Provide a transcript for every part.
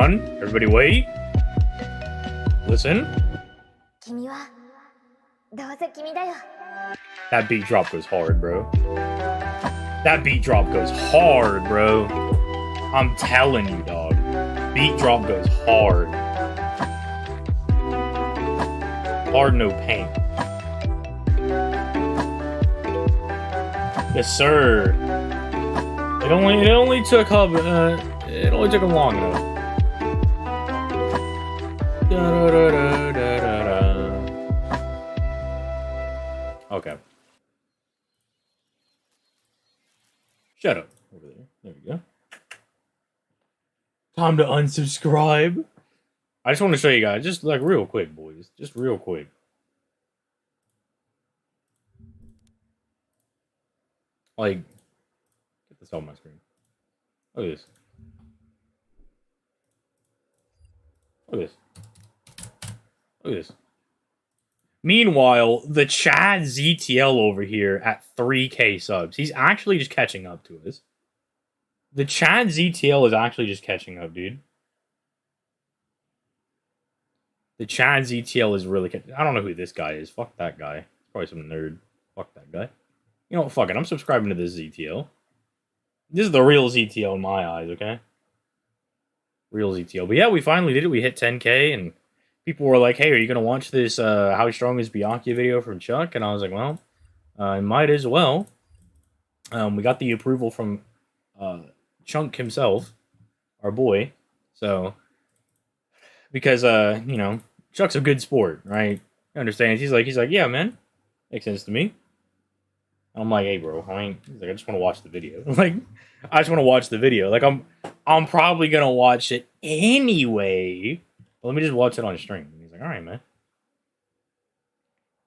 on. Everybody wait. Listen. That beat drop goes hard, bro. That beat drop goes hard, bro. I'm telling you, dog. Beat drop goes hard. Hard, no pain. Yes, sir. It only took him long enough. Okay. Shut up. Over there. There we go. Time to unsubscribe. I just want to show you guys, just like real quick, boys. Just real quick. Like, get this on my screen. Look at this. Look at this. Look at this. Meanwhile, the Chad ZTL over here at 3K subs. He's actually just catching up to us. The Chad ZTL is actually just catching up, dude. The Chad ZTL is really I don't know who this guy is. Fuck that guy. Probably some nerd. Fuck that guy. You know what? Fuck it. I'm subscribing to this ZTL. This is the real ZTL in my eyes, okay? Real ZTL. But yeah, we finally did it. We hit 10K, and people were like, hey, are you going to watch this How Strong is Byakuya video from Chuck? And I was like, well, I might as well. We got the approval from Chunk himself, our boy. So, because, you know, Chuck's a good sport, right? He understands. He's like, yeah, man. Makes sense to me. I'm like, hey, bro. He's like, I just want to watch the video. Like, I just want to watch the video. Like, I'm probably going to watch it anyway. Let me just watch it on stream. And he's like, all right, man.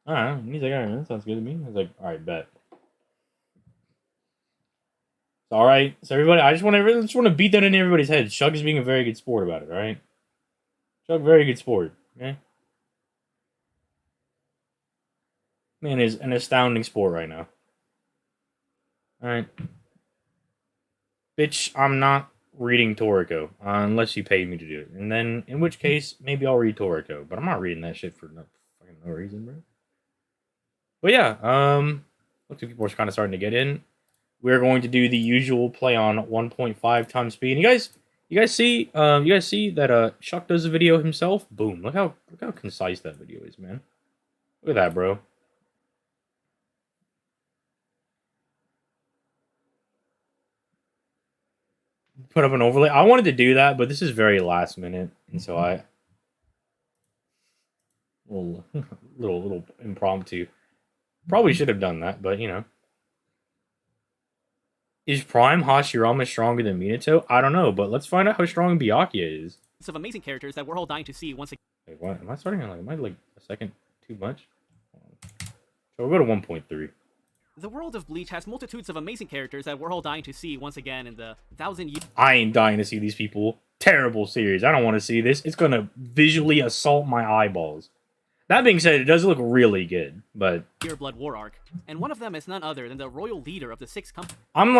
All right. And he's like, all right, man. That sounds good to me. I was like, all right, bet. All right. So, everybody, I just want to beat that into everybody's head. Chuck is being a very good sport about it, all right? Chuck, very good sport, okay? Man is an astounding sport right now. All right. Bitch, I'm not reading Toriko unless you pay me to do it. And then, in which case, maybe I'll read Toriko. But I'm not reading that shit for no reason, bro. But yeah, looks like people are kind of starting to get in. We're going to do the usual play on 1.5 times speed. And you guys see that Chuck does a video himself? Boom. Look how concise that video is, man. Look at that, bro. Put up an overlay. I wanted to do that, but this is very last minute, and so I little impromptu. Probably should have done that, but you know. Is Prime Hashirama stronger than Minato? I don't know, but let's find out how strong Byakuya is. Of amazing characters that we're all dying to see once again. Wait, what? Am I starting on am I like a second too much? So we'll go to 1.3. The world of Bleach has multitudes of amazing characters that we're all dying to see once again in the 1,000 years. I ain't dying to see these people. Terrible series. I don't want to see this. It's gonna visually assault my eyeballs. That being said, it does look really good, but Pure Blood War arc, and one of them is none other than the royal leader of the Six Company. I'm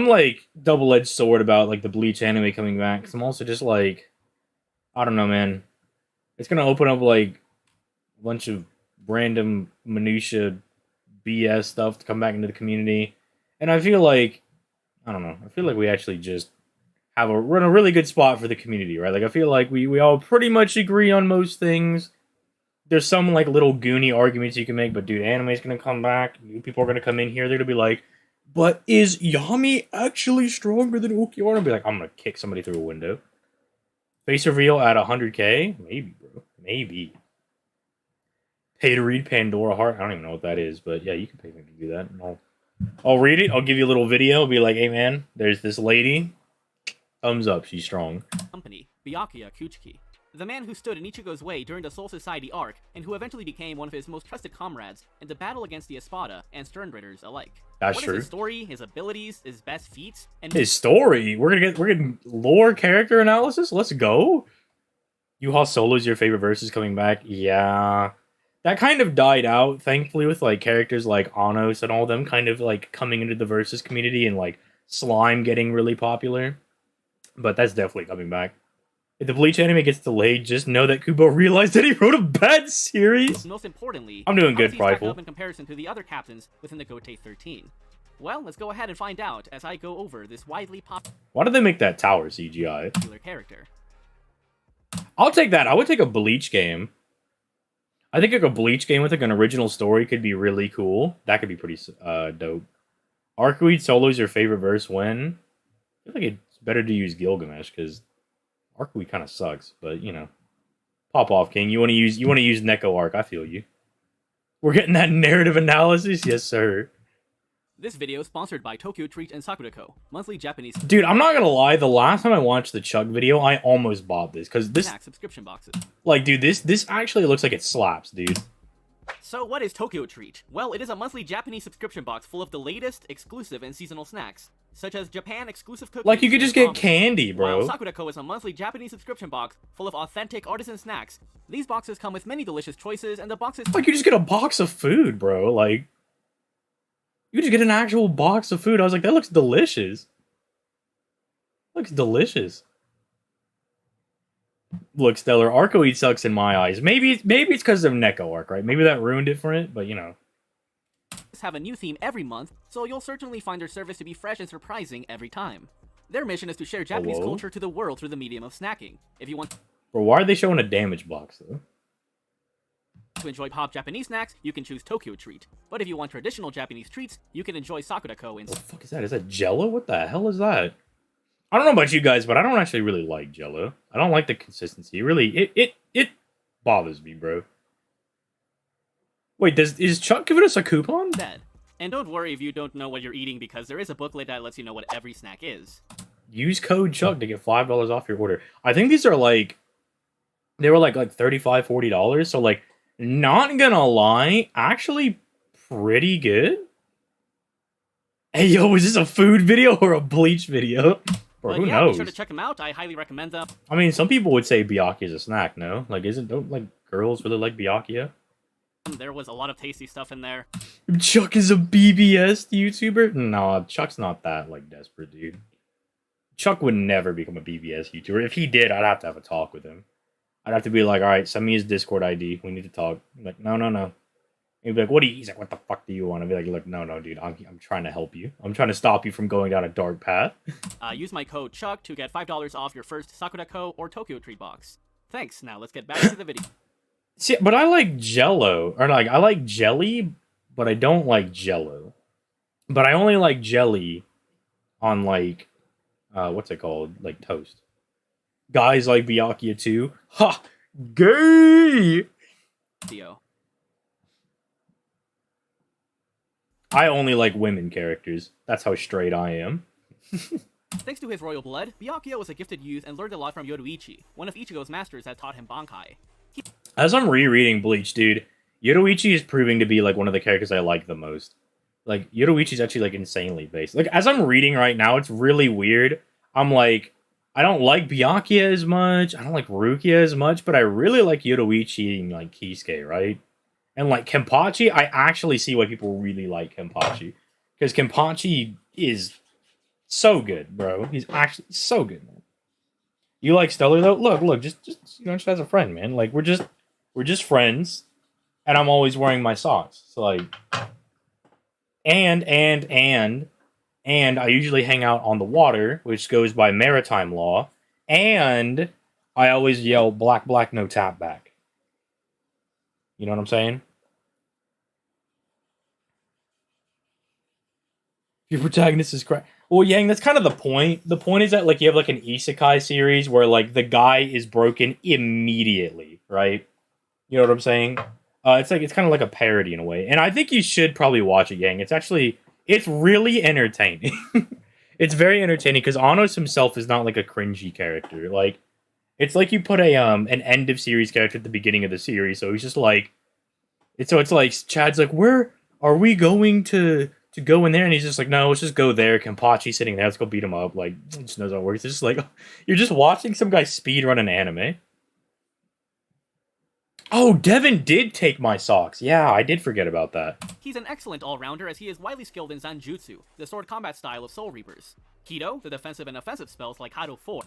like double-edged sword about like the Bleach anime coming back. Cause I'm also just like, I don't know, man. It's gonna open up like a bunch of random minutia BS stuff to come back into the community, and I feel like, I don't know. I feel like we actually just we're in a really good spot for the community, right? Like I feel like we all pretty much agree on most things. There's some like little goony arguments you can make, but dude, anime's gonna come back. New people are gonna come in here. They're gonna be like, "But is Yami actually stronger than Ukiwara?" And be like, "I'm gonna kick somebody through a window." Face reveal at 100K, maybe, bro, maybe. Pay to read Pandora Heart. I don't even know what that is, but yeah, you can pay me to do that. And I'll read it. I'll give you a little video. I'll be like, "Hey man, there's this lady. Thumbs up, she's strong." Company, Byakuya Kuchiki. The man who stood in Ichigo's way during the Soul Society arc, and who eventually became one of his most trusted comrades in the battle against the Espada and Sternritters alike. That's what true. Is his story, his abilities, his best feats, and his story? We're getting lore character analysis? Let's go. Yuha Solo's your favorite versus coming back? Yeah. That kind of died out, thankfully, with like characters like Anos and all them kind of like coming into the versus community and like Slime getting really popular. But that's definitely coming back. If the Bleach anime gets delayed, just know that Kubo realized that he wrote a bad series. Most importantly, I'm doing how good, does he stack Prideful. up in comparison to the other captains within the Gotei 13? Well, let's go ahead and find out as I go over this widely Why did they make that tower CGI? popular character. I'll take that. I would take a Bleach game. I think like a Bleach game with like an original story could be really cool. That could be pretty dope. Arcoid solo's your favorite verse when? I feel like it's better to use Gilgamesh because Arcoid kind of sucks. But you know, pop off, King. You want to use Neko Arc? I feel you. We're getting that narrative analysis, yes sir. This video is sponsored by Tokyo Treat and Sakurako, monthly Japanese Dude, I'm not gonna lie. The last time I watched the Chuck video, I almost bought this because this, snack subscription boxes. like, dude, this actually looks like it slaps, dude. So what is Tokyo Treat? Well, it is a monthly Japanese subscription box full of the latest, exclusive, and seasonal snacks, such as Japan exclusive cookies. Like, you could just and get ramen. candy, bro. While Sakurako is a monthly Japanese subscription box full of authentic artisan snacks. These boxes come with many delicious choices, and the boxes Like, you just get a box of food, bro. Like, you just get an actual box of food. I was like, that looks delicious. Looks delicious. Look, Stellar, Arcoid sucks in my eyes. Maybe it's because of Neko Arc, right? Maybe that ruined it for it, but you know. have a new theme every month, so you'll certainly find their service to be fresh and surprising every time. Their mission is to share Japanese Hello? culture to the world through the medium of snacking. If you want Bro, why are they showing a damage box, though? to enjoy pop Japanese snacks, you can choose Tokyo Treat. But if you want traditional Japanese treats, you can enjoy Sakurako What the fuck is that? Is that Jello? What the hell is that? I don't know about you guys, but I don't actually really like Jello. I don't like the consistency. It bothers me, bro. Wait, is Chuck giving us a coupon? instead. And don't worry if you don't know what you're eating, because there is a booklet that lets you know what every snack is. Use code Chuck to get $5 off your order. I think these are like, they were like $35, $40. So like, not gonna lie, actually pretty good. Hey yo, is this a food video or a Bleach video? Or But who yeah, knows? be sure to check them out. I highly recommend them. I mean, some people would say Byakuya is a snack, no? Like, don't like girls really like Byakuya? There was a lot of tasty stuff in there. Chuck is a BBS YouTuber? No, Chuck's not that like desperate, dude. Chuck would never become a BBS YouTuber. If he did, I'd have to have a talk with him. I'd have to be like, all right, send me his Discord ID. We need to talk. I'm like, no. And he'd be like, what do you? He's like, what the fuck do you want? I'd be like, look, no, dude. I'm trying to help you. I'm trying to stop you from going down a dark path. Use my code CHUCK to get $5 off your first Sakurako or Tokyo Treat box. Thanks. Now let's get back to the video. See, but I like Jello, or like I like jelly, but I don't like Jello. But I only like jelly on like, what's it called? Like toast. Guys like Byakuya too. Ha! Gay! Theo. I only like women characters. That's how straight I am. Thanks to his royal blood, Byakuya was a gifted youth and learned a lot from Yoruichi, one of Ichigo's masters that taught him Bankai. As I'm rereading Bleach, dude, Yoruichi is proving to be like one of the characters I like the most. Like, Yoruichi's actually like insanely based. Like, as I'm reading right now, it's really weird. I'm like, I don't like Byakuya as much. I don't like Rukia as much, but I really like Yoruichi and like Kisuke, right? And like Kenpachi, I actually see why people really like Kenpachi. Because Kenpachi is so good, bro. He's actually so good, man. You like Stellar though? Look, just just as a friend, man. Like we're just friends, and I'm always wearing my socks. So like, and I usually hang out on the water, which goes by maritime law, and I always yell black, no tap back. You know what I'm saying? Your protagonist is correct. Well, Yang, that's kind of the point. The point is that like you have like an isekai series where like the guy is broken immediately, right? You know what I'm saying? It's kind of like a parody in a way, and I think you should probably watch it, Yang. It's really entertaining. It's very entertaining because Anos himself is not like a cringy character. Like it's like you put an end of series character at the beginning of the series, so he's just like, it's like Chad's like, where are we going to go in there? And he's just like, no, let's just go there. Kenpachi's sitting there, let's go beat him up. Like, he just knows how it works. It's just like, you're just watching some guy speed run an anime. Oh, Devin did take my socks. Yeah, I did forget about that. He's an excellent all-rounder as he is widely skilled in Zanjutsu, the sword combat style of Soul Reapers. Kido, the defensive and offensive spells like Hado 4.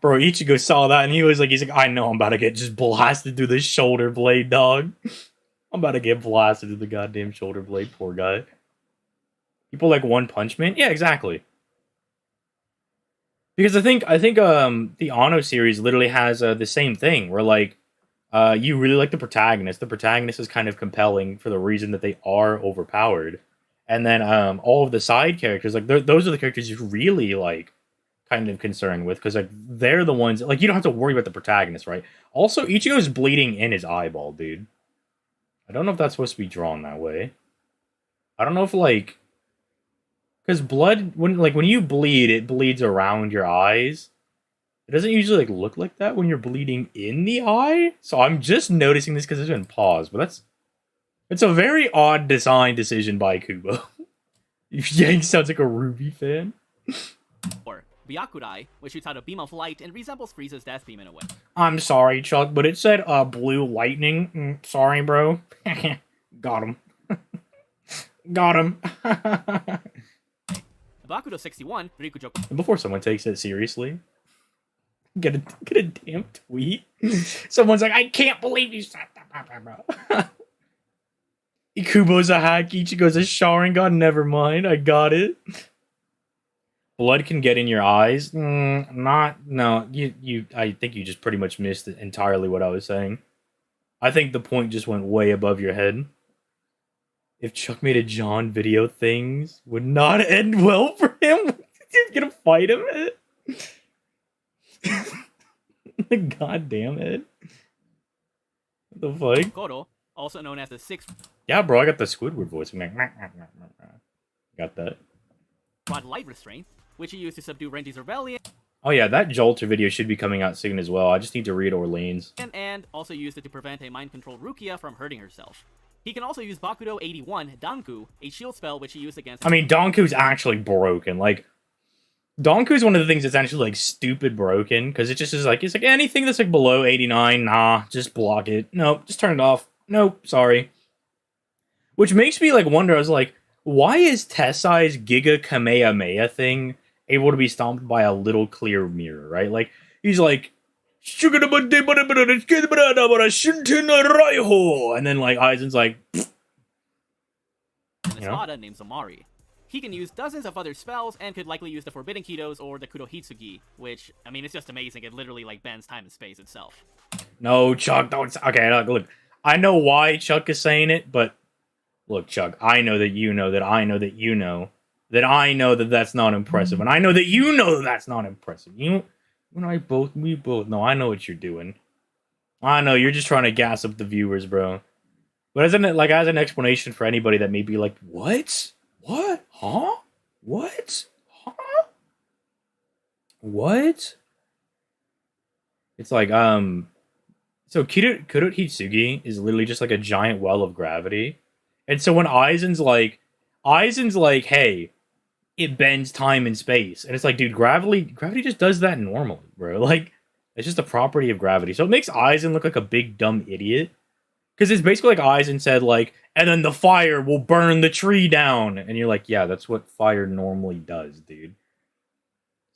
Bro, Ichigo saw that and he's like, I know I'm about to get just blasted through the shoulder blade, dog. I'm about to get blasted through the goddamn shoulder blade, poor guy. People like One Punch Man? Yeah, exactly. Because I think the Anno series literally has the same thing where like you really like the protagonist. The protagonist is kind of compelling for the reason that they are overpowered. And then all of the side characters, like those are the characters you really like kind of concerned with because like they're the ones like you don't have to worry about the protagonist, right? Also, Ichigo's bleeding in his eyeball, dude. I don't know if that's supposed to be drawn that way. I don't know if like because blood when you bleed, it bleeds around your eyes. It doesn't usually like look like that when you're bleeding in the eye. So I'm just noticing this because it's been paused, but it's a very odd design decision by Kubo. Yang sounds like a Ruby fan. Or Byakuya, which shoots out a beam of light and resembles Frieza's death beam in a way. I'm sorry, Chuck, but it said blue lightning. Sorry, bro. Got him. Got him. Bakudo 61, Rikujo. Before someone takes it seriously, get a damn tweet. Someone's like, I can't believe you said that, bro. Ikubo's a hack, Ichigo's a Sharingan. Never mind, I got it. Blood can get in your eyes. I think you just pretty much missed entirely what I was saying. I think the point just went way above your head. If Chuck made a John video, things would not end well for him. He's gonna fight him. God damn it. What the fuck? Koro, also known as the sixth. Yeah, bro, I got the Squidward voice. I'm like, got that. Rod light restraint, which he used to subdue Renji's rebellion. Oh yeah, that Jolter video should be coming out soon as well. I just need to read Orleans. And also used it to prevent a mind-controlled Rukia from hurting herself. He can also use Bakudo 81, Danku, a shield spell which he used against... I mean, Danku's actually broken. Like, Danku's one of the things that's actually, like, stupid broken. Because it just is like, it's like, anything that's, like, below 89, nah, just block it. Nope, just turn it off. Nope, sorry. Which makes me, like, wonder, I was like, why is Tessai's Giga Kamehameha thing able to be stomped by a little clear mirror, right? Like, he's like... And then, like, Aizen's like... An Espada named Zamari. He can use dozens of other spells and could likely use the Forbidden Kidos or the Kurohitsugi, which, I mean, it's just amazing. It literally, like, bends time and space itself. No, Chuck, don't... Okay, look. I know why Chuck is saying it, but... Look, Chuck, I know that you know that I know that you know that I know that that's not impressive, and I know that you know that that's not impressive. We both know. I know what you're doing. I know you're just trying to gas up the viewers, bro. But as an explanation for anybody that may be like, what? What? Huh? What? Huh? What? It's like, so Kurohitsugi is literally just like a giant well of gravity. And so when Aizen's like, hey, it bends time and space. And it's like, dude, gravity just does that normally, bro. Like, it's just a property of gravity. So it makes Aizen look like a big dumb idiot. Because it's basically like Aizen said, like, and then the fire will burn the tree down. And you're like, yeah, that's what fire normally does, dude.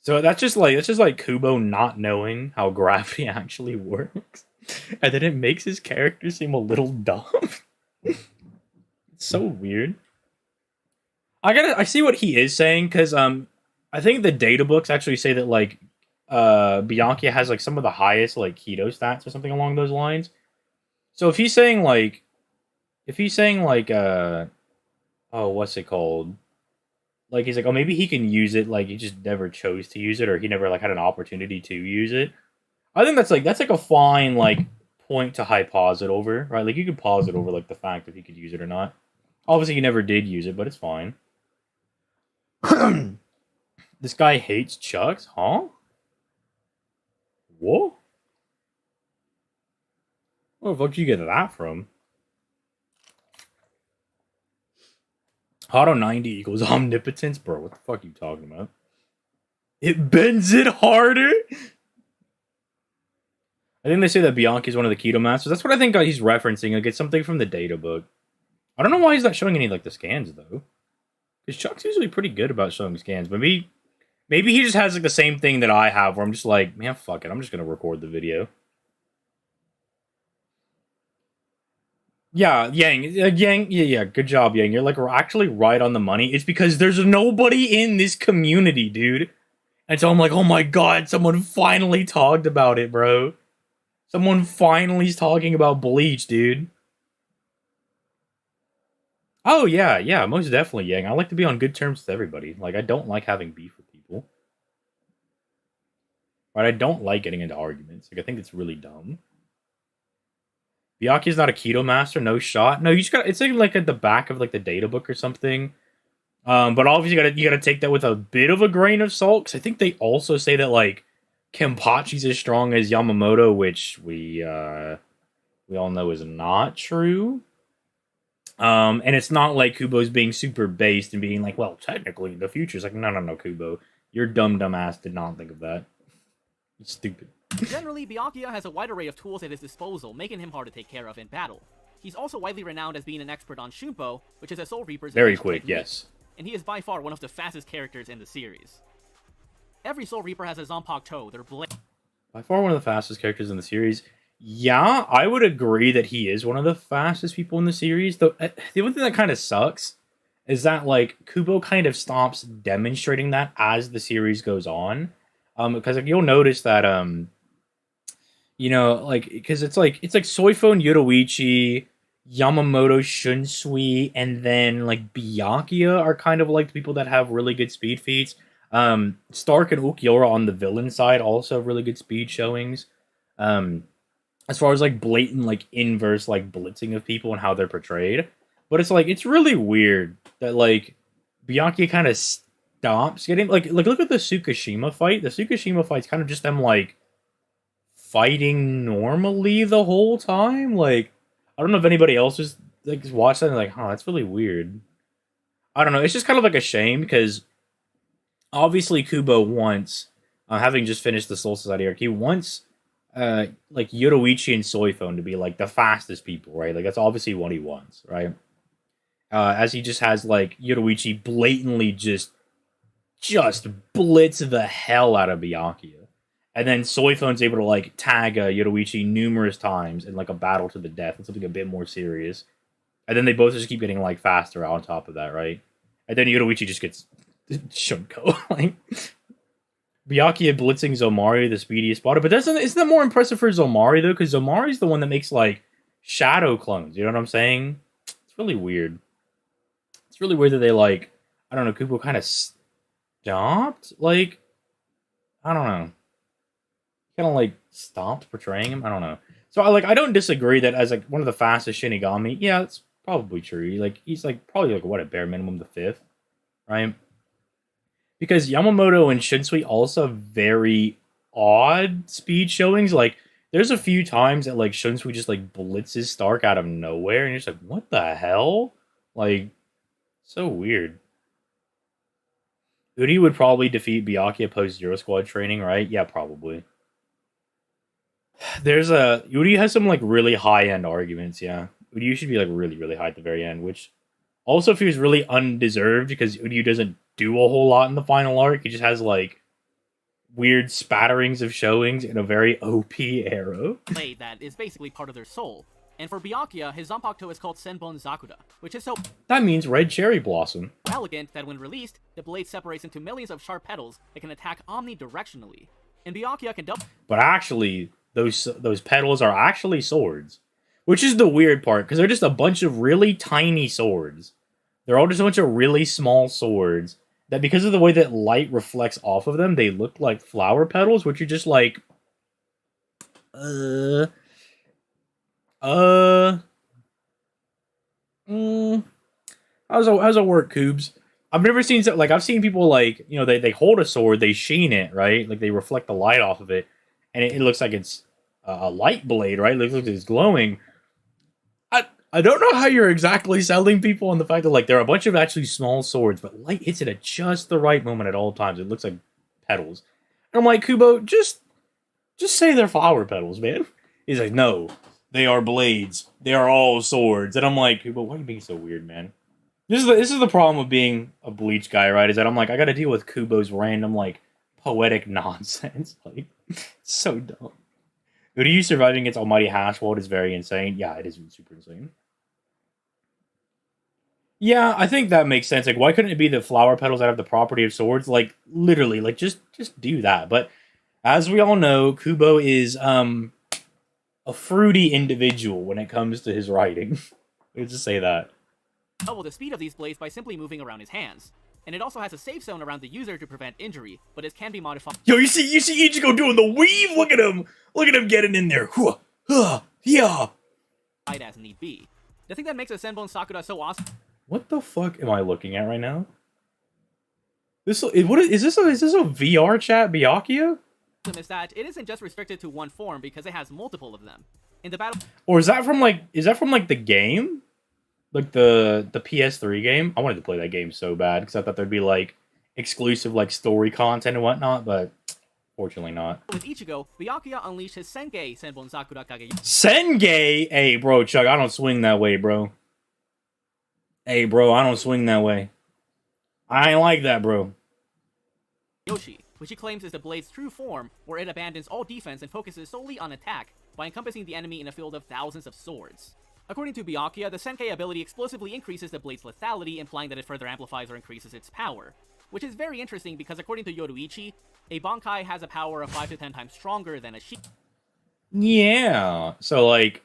So that's just like Kubo not knowing how gravity actually works. And then it makes his character seem a little dumb. It's so weird. I see what he is saying, because I think the data books actually say that like Byakuya has like some of the highest like Kido stats or something along those lines. So if he's saying like oh, what's it called? Like he's like, oh, maybe he can use it, like he just never chose to use it, or he never like had an opportunity to use it. I think that's like a fine like point to hyposit over, right? Like you could pause it over like the fact if he could use it or not. Obviously he never did use it, but it's fine. This guy hates Chucks, huh? What? Where the fuck did you get that from? Auto 90 equals omnipotence? Bro, what the fuck are you talking about? It bends it harder? I think they say that Bianchi is one of the Kido Masters. That's what I think he's referencing. Like, it's something from the data book. I don't know why he's not showing any, like, the scans, though. Because Chuck's usually pretty good about showing scans. Maybe Maybe he just has like the same thing that I have, where I'm just like, man, fuck it, I'm just gonna record the video. Yeah, Yang, yeah, good job, Yang. You're like actually right on the money. It's because there's nobody in this community, dude. And so I'm like, oh my god, someone finally talked about it, bro. Someone finally is talking about Bleach, dude. Oh yeah, most definitely, Yang. I like to be on good terms with everybody. Like I don't like having beef with people. Right? I don't like getting into arguments. Like I think it's really dumb. Byakuya's not a keto master, no shot. No, you just got it's like at the back of like the data book or something. But obviously you gotta take that with a bit of a grain of salt, because I think they also say that like Kenpachi's as strong as Yamamoto, which we all know is not true. And it's not like Kubo's being super based and being like, well, technically the future's like, no, Kubo. Your dumb ass did not think of that. It's stupid. Generally, Byakuya has a wide array of tools at his disposal, making him hard to take care of in battle. He's also widely renowned as being an expert on Shunpo, which is a Soul Reaper's very quick, technique, yes. And he is by far one of the fastest characters in the series. Every Soul Reaper has a Zanpakuto, their blade. By far one of the fastest characters in the series. Yeah, I would agree that he is one of the fastest people in the series. The only thing that kind of sucks is that like Kubo kind of stops demonstrating that as the series goes on. Because like, you'll notice that you know, like because it's like Soifo and Yoruichi, Yamamoto, Shunsui, and then like Byakuya are kind of like the people that have really good speed feats. Stark and Ukiura on the villain side also have really good speed showings. As far as like blatant like inverse like blitzing of people and how they're portrayed, but it's like it's really weird that like Byakuya kind of stops getting like look at the Tsukishima fight. The Tsukishima fight's kind of just them like fighting normally the whole time. Like I don't know if anybody else just like watched that and like, huh, that's really weird. I don't know. It's just kind of like a shame because obviously Kubo wants, having just finished the Soul Society arc, he wants like Yoruichi and Soifone to be like the fastest people, right? Like that's obviously what he wants, right? As he just has like Yoruichi blatantly just blitz the hell out of Byakuya, and then Soifone's able to like tag Yoruichi numerous times in like a battle to the death and something a bit more serious, and then they both just keep getting like faster on top of that, right? And then Yoruichi just gets Shunko like. Byakuya blitzing Zomari, the speediest spotter. But isn't that more impressive for Zomari, though? Because Zomari's the one that makes, like, shadow clones. You know what I'm saying? It's really weird. It's really weird that they, like, I don't know, Kubo kind of stopped? Like, I don't know. Kind of, like, stopped portraying him? I don't know. So, I don't disagree that as, like, one of the fastest Shinigami, yeah, that's probably true. Like, he's, like, probably, like, what, at bare minimum, the 5th, right? Because Yamamoto and Shunsui also have very odd speed showings. Like, there's a few times that, like, Shunsui just, like, blitzes Stark out of nowhere, and you're just like, what the hell? Like, so weird. Uri would probably defeat Byakuya post-Zero Squad training, right? Yeah, probably. Uri has some, like, really high-end arguments, yeah. Uri should be, like, really, really high at the very end, which also feels really undeserved, because Uri doesn't do a whole lot in the final arc. He just has like weird spatterings of showings in a very OP arrow. Blade that is basically part of their soul. And for Byakuya, his Zanpakuto is called Senbon Zakura, which is so that means red cherry blossom. Elegant that when released, the blade separates into millions of sharp petals that can attack omnidirectionally. And Byakuya can double. But actually, those petals are actually swords, which is the weird part because they're just a bunch of really tiny swords. They're all just a bunch of really small swords that, because of the way that light reflects off of them, they look like flower petals, which are just like, how's it work, Coobs? I've never seen like I've seen people like, you know, they hold a sword, they sheen it, right? Like they reflect the light off of it, and it looks like it's a light blade, right? It looks like it's glowing. I don't know how you're exactly selling people on the fact that like there are a bunch of actually small swords, but light hits it at just the right moment at all times. It looks like petals. And I'm like, Kubo, just say they're flower petals, man. He's like, no, they are blades. They are all swords. And I'm like, Kubo, why are you being so weird, man? This is the problem with being a Bleach guy, right? Is that I'm like I got to deal with Kubo's random like poetic nonsense. Like so dumb. Ryu surviving against Almighty Hashwald is very insane. Yeah, it is super insane. Yeah, I think that makes sense. Like, why couldn't it be the flower petals that have the property of swords? Like, literally, like just do that. But as we all know, Kubo is a fruity individual when it comes to his writing. Let's just say that. Double the speed of these blades by simply moving around his hands. And it also has a safe zone around the user to prevent injury, but it can be modified. Yo, you see Ichigo doing the weave. Look at him getting in there. Yeah. As need be. The thing that makes a Senbon Sakura so awesome. What the fuck am I looking at right now? Is this a VR chat, Byakuya? Is that it isn't just restricted to one form because it has multiple of them. In the battle, or is that from like the game, like the PS3 game? I wanted to play that game so bad because I thought there'd be like exclusive like story content and whatnot, but fortunately not. With Ichigo, Byakuya unleashed his Sengei Senbon Sakura Kage. Sengei, hey bro, Chuck, I don't swing that way, bro. Hey bro, I don't swing that way. I ain't like that, bro. Yoshi, which he claims is the blade's true form, where it abandons all defense and focuses solely on attack by encompassing the enemy in a field of thousands of swords. According to Byakuya, the Senkei ability explosively increases the blade's lethality, implying that it further amplifies or increases its power. Which is very interesting because according to Yoruichi, a Bankai has a power of 5 to 10 times stronger than a Shi. Yeah, so like,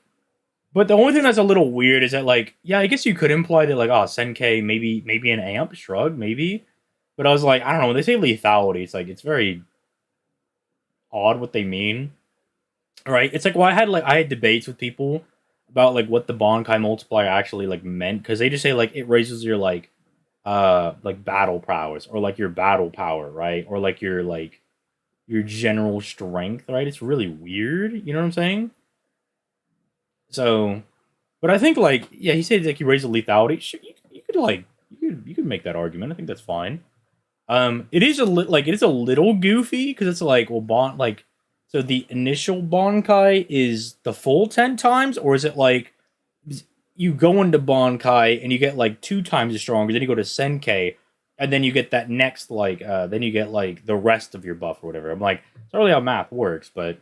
but the only thing that's a little weird is that like, yeah, I guess you could imply that like, oh, Senkei maybe an amp, shrug, maybe. But I was like, I don't know, when they say lethality, it's like, it's very odd what they mean. Right? It's like, well, I had debates with people about like what the Bankai multiplier actually like meant, because they just say like it raises your like battle prowess, or like your battle power, right? Or like your general strength, right? It's really weird, you know what I'm saying? So, but I think like, yeah, he said like you raise the lethality. Sure, you could make that argument. I think that's fine. It is it is a little goofy because it's like, well, so the initial Bankai is the full 10 times, or is it like you go into Bankai and you get like 2 times as strong, then you go to Senkei, and then you get that next then you get like the rest of your buff or whatever. I'm like, it's not really how math works, but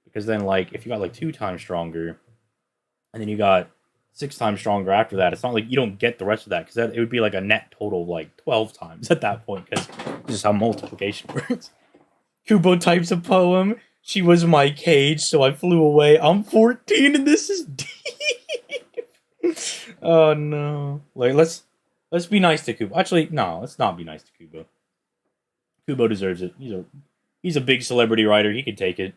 because then like if you got like 2 times stronger, and then you got 6 times stronger after that, it's not like you don't get the rest of that, because it would be like a net total of like 12 times at that point, because this is how multiplication works. Kubo types a poem. She was my cage, so I flew away. I'm 14 and this is deep. Oh no. Like let's be nice to Kubo. Actually, no, let's not be nice to Kubo. Kubo deserves it. He's a big celebrity writer. He can take it.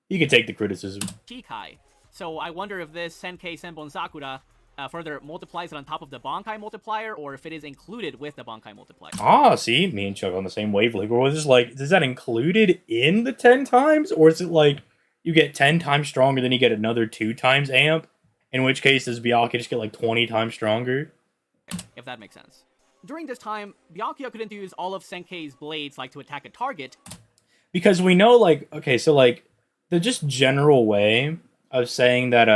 He can take the criticism. Shikai. So I wonder if this Senkei Senbon Sakura further multiplies it on top of the Bankai multiplier, or if it is included with the Bankai multiplier. Ah, see, me and Chuck on the same wavelength. Or was this like, is that included in the 10 times? Or is it like, you get 10 times stronger, then you get another 2 times amp? In which case, does Byakuya just get like 20 times stronger? If that makes sense. During this time, Byakuya couldn't use all of Senkei's blades like to attack a target. Because we know, like, okay, so like, the just general way of saying that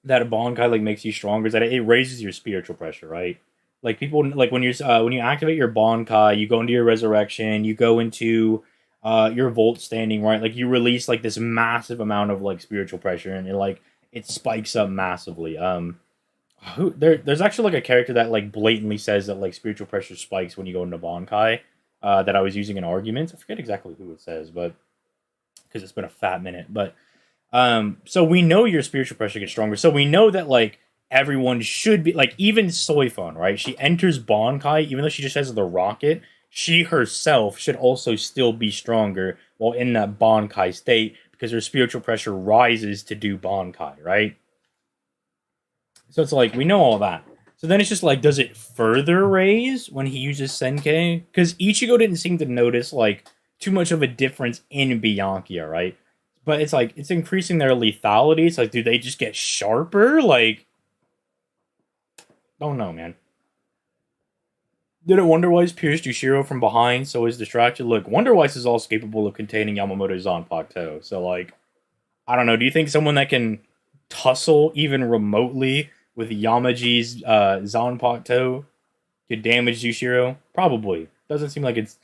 that a Bankai like makes you stronger is that it raises your spiritual pressure, right? Like people like when you activate your Bankai, you go into your resurrection, you go into your Volt standing, right? Like you release like this massive amount of like spiritual pressure, and it spikes up massively. There's actually like a character that like blatantly says that like spiritual pressure spikes when you go into Bankai. That I was using in arguments. I forget exactly who it says, but because it's been a fat minute, but. So we know your spiritual pressure gets stronger. So we know that, like, everyone should be, like, even Soifun, right? She enters Bankai, even though she just has the rocket, she herself should also still be stronger while in that Bankai state, because her spiritual pressure rises to do Bankai, right? So it's like, we know all that. So then it's just like, does it further raise when he uses Senkei? Because Ichigo didn't seem to notice, like, too much of a difference in Byakuya, right? But it's like, it's increasing their lethality. It's like, do they just get sharper? Like, don't know, man. Didn't Wonderwise pierce Jushiro from behind, so is distracted? Look, Wonderwise is also capable of containing Yamamoto's Zanpakuto. So, like, I don't know. Do you think someone that can tussle even remotely with Yamaji's Zanpakuto could damage Yushiro? Probably. Doesn't seem like it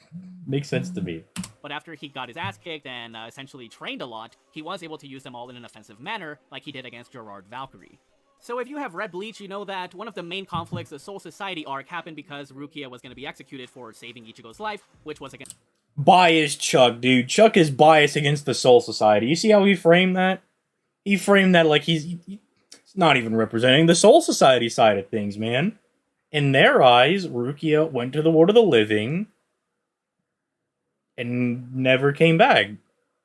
makes sense to me. But after he got his ass kicked and essentially trained a lot, he was able to use them all in an offensive manner, like he did against Gerard Valkyrie. So if you have read Bleach, you know that one of the main conflicts, the Soul Society arc, happened because Rukia was going to be executed for saving Ichigo's life, which was against... Biased Chuck, dude. Chuck is biased against the Soul Society. You see how he framed that? He framed that like he's not even representing the Soul Society side of things, man. In their eyes, Rukia went to the world of the living and never came back.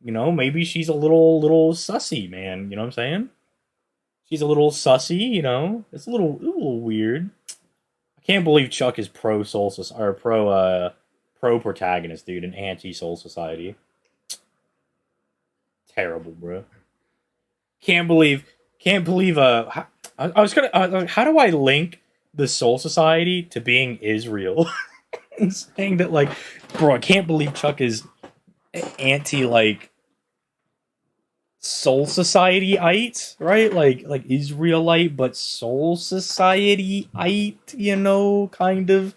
You know, maybe she's a little sussy, man. You know what I'm saying? She's a little sussy, you know? It's a little weird. I can't believe Chuck is pro Soul Society, or pro protagonist, dude, and anti Soul Society. Terrible, bro. Can't believe I was gonna how do I link the Soul Society to being Israel? And saying that, like, bro, I can't believe Chuck is anti, like, Soul Society-ite, right? Like Israelite, but Soul Society-ite, you know, kind of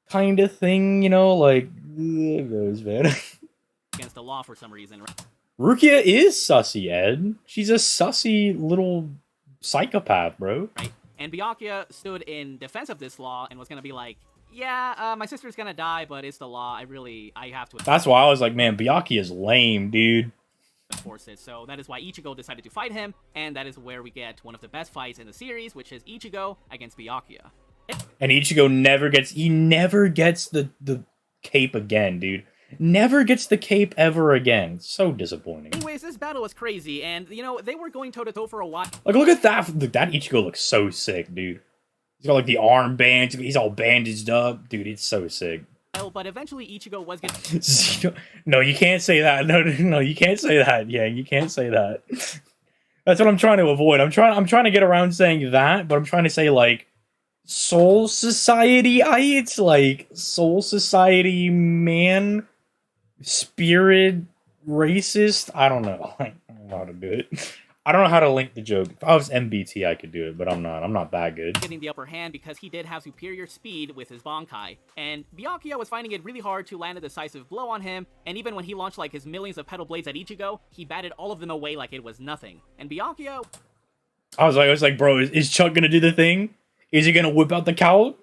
thing, you know, like, it goes, man. Against the law for some reason. Rukia is sussy, Ed. She's a sussy little psychopath, bro. Right? And Byakuya stood in defense of this law and was gonna be like, yeah, my sister's gonna die, but it's the law. I have to... That's why I was like, man, Byakuya is lame, dude. Enforce it. So that is why Ichigo decided to fight him, and that is where we get one of the best fights in the series, which is Ichigo against Byakuya. And Ichigo never gets the cape again, dude. Never gets the cape ever again. So disappointing. Anyways, this battle was crazy, and, you know, they were going toe-to-toe for a while. Like, look at that. That Ichigo looks so sick, dude. He's got, like, the armbands. He's all bandaged up. Dude, it's so sick. But eventually Ichigo was gonna... No, you can't say that. No, you can't say that. Yeah, you can't say that. That's what I'm trying to avoid. I'm trying to get around saying that, but I'm trying to say, like, Soul Society-ites? Like, Soul Society man... Spirit racist? I don't know. I don't know how to do it. I don't know how to link the joke. If I was MBT, I could do it, but I'm not. I'm not that good. Getting the upper hand because he did have superior speed with his Bankai. And Byakuya was finding it really hard to land a decisive blow on him, and even when he launched like his millions of petal blades at Ichigo, he batted all of them away like it was nothing. And Byakuya... I was like, bro, is Chuck gonna do the thing? Is he gonna whip out the cowl?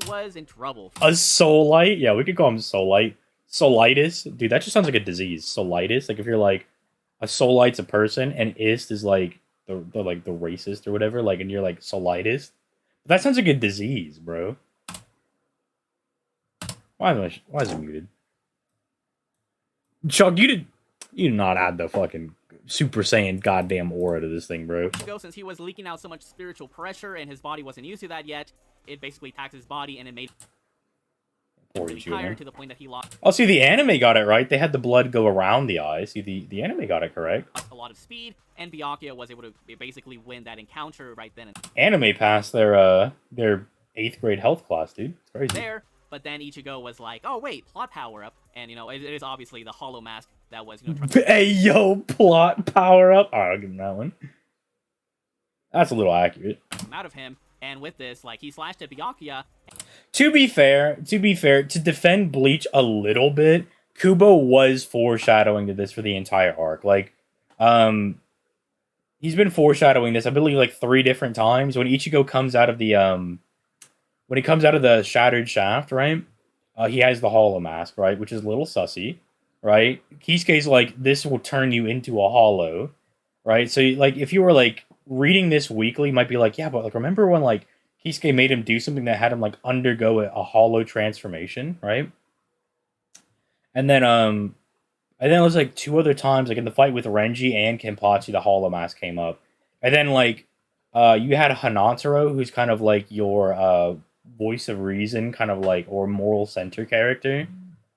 Was in trouble. A Soulite? Yeah, we could call him Soulite. Soulitis? Dude, that just sounds like a disease. Soulitis? Like, if you're like, a Soulite's a person, and ist is like, the racist or whatever, like, and you're like, Soulitis? That sounds like a disease, bro. Why is it muted? Chuck, you did not add the fucking Super Saiyan goddamn aura to this thing, bro. Since he was leaking out so much spiritual pressure, and his body wasn't used to that yet, it basically taxed his body, and it made... really tired to the point that he lost. Oh, see, the anime got it right. They had the blood go around the eye. See, the anime got it correct. A lot of speed, and Byakuya was able to basically win that encounter right then. Anime passed their 8th grade health class, dude. It's crazy. There, but then Ichigo was like, "Oh wait, plot power up," and you know it is obviously the Hollow Mask that was Hey yo, plot power up. All right, I'll give him that one. That's a little accurate. Out of him. And with this, like, he slashed at Byakuya. To be fair, to defend Bleach a little bit, Kubo was foreshadowing to this for the entire arc. Like, he's been foreshadowing this, I believe, like 3 different times. When Ichigo comes out of the, when he comes out of the Shattered Shaft, right? He has the Hollow Mask, right? Which is a little sussy, right? Kisuke's like, this will turn you into a Hollow, right? So, like, if you were, like, reading this weekly, might be like, yeah, but, like, remember when, like, Kisuke made him do something that had him, like, undergo a Hollow transformation, right? And then it was, like, 2 other times, like, in the fight with Renji and Kenpachi, the Hollow Mask came up. And then, like, you had Hanataro, who's kind of, like, your, voice of reason, kind of, like, or moral center character,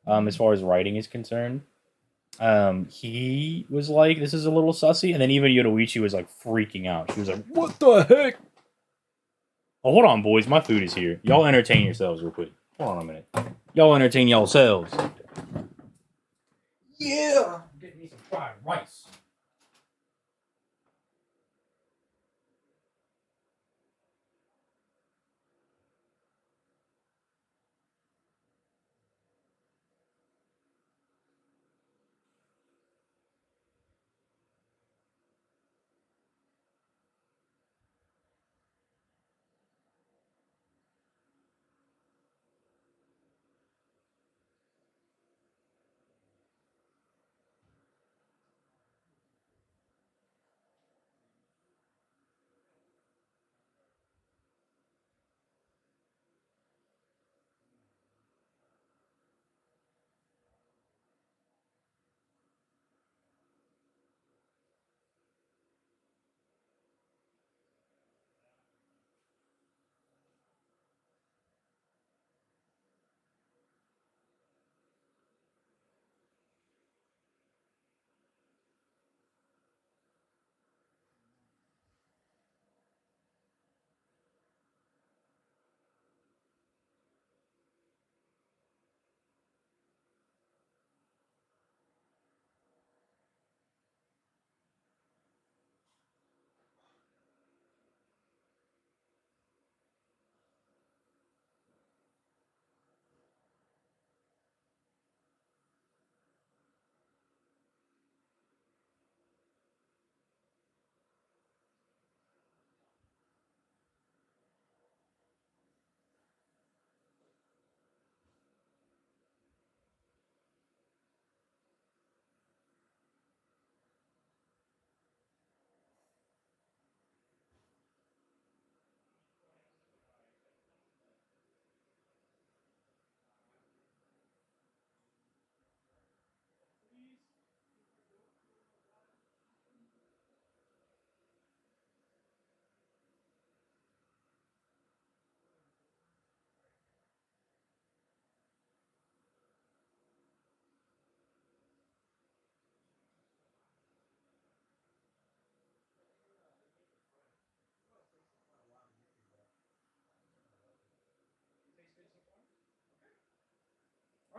as far as writing is concerned. He was like, this is a little sussy, and then even Yoruichi was, like, freaking out. She was like, what the heck? Oh, hold on, boys, my food is here. Y'all entertain yourselves real quick. Hold on a minute. Y'all entertain yourselves. Yeah! I'm getting me some fried rice.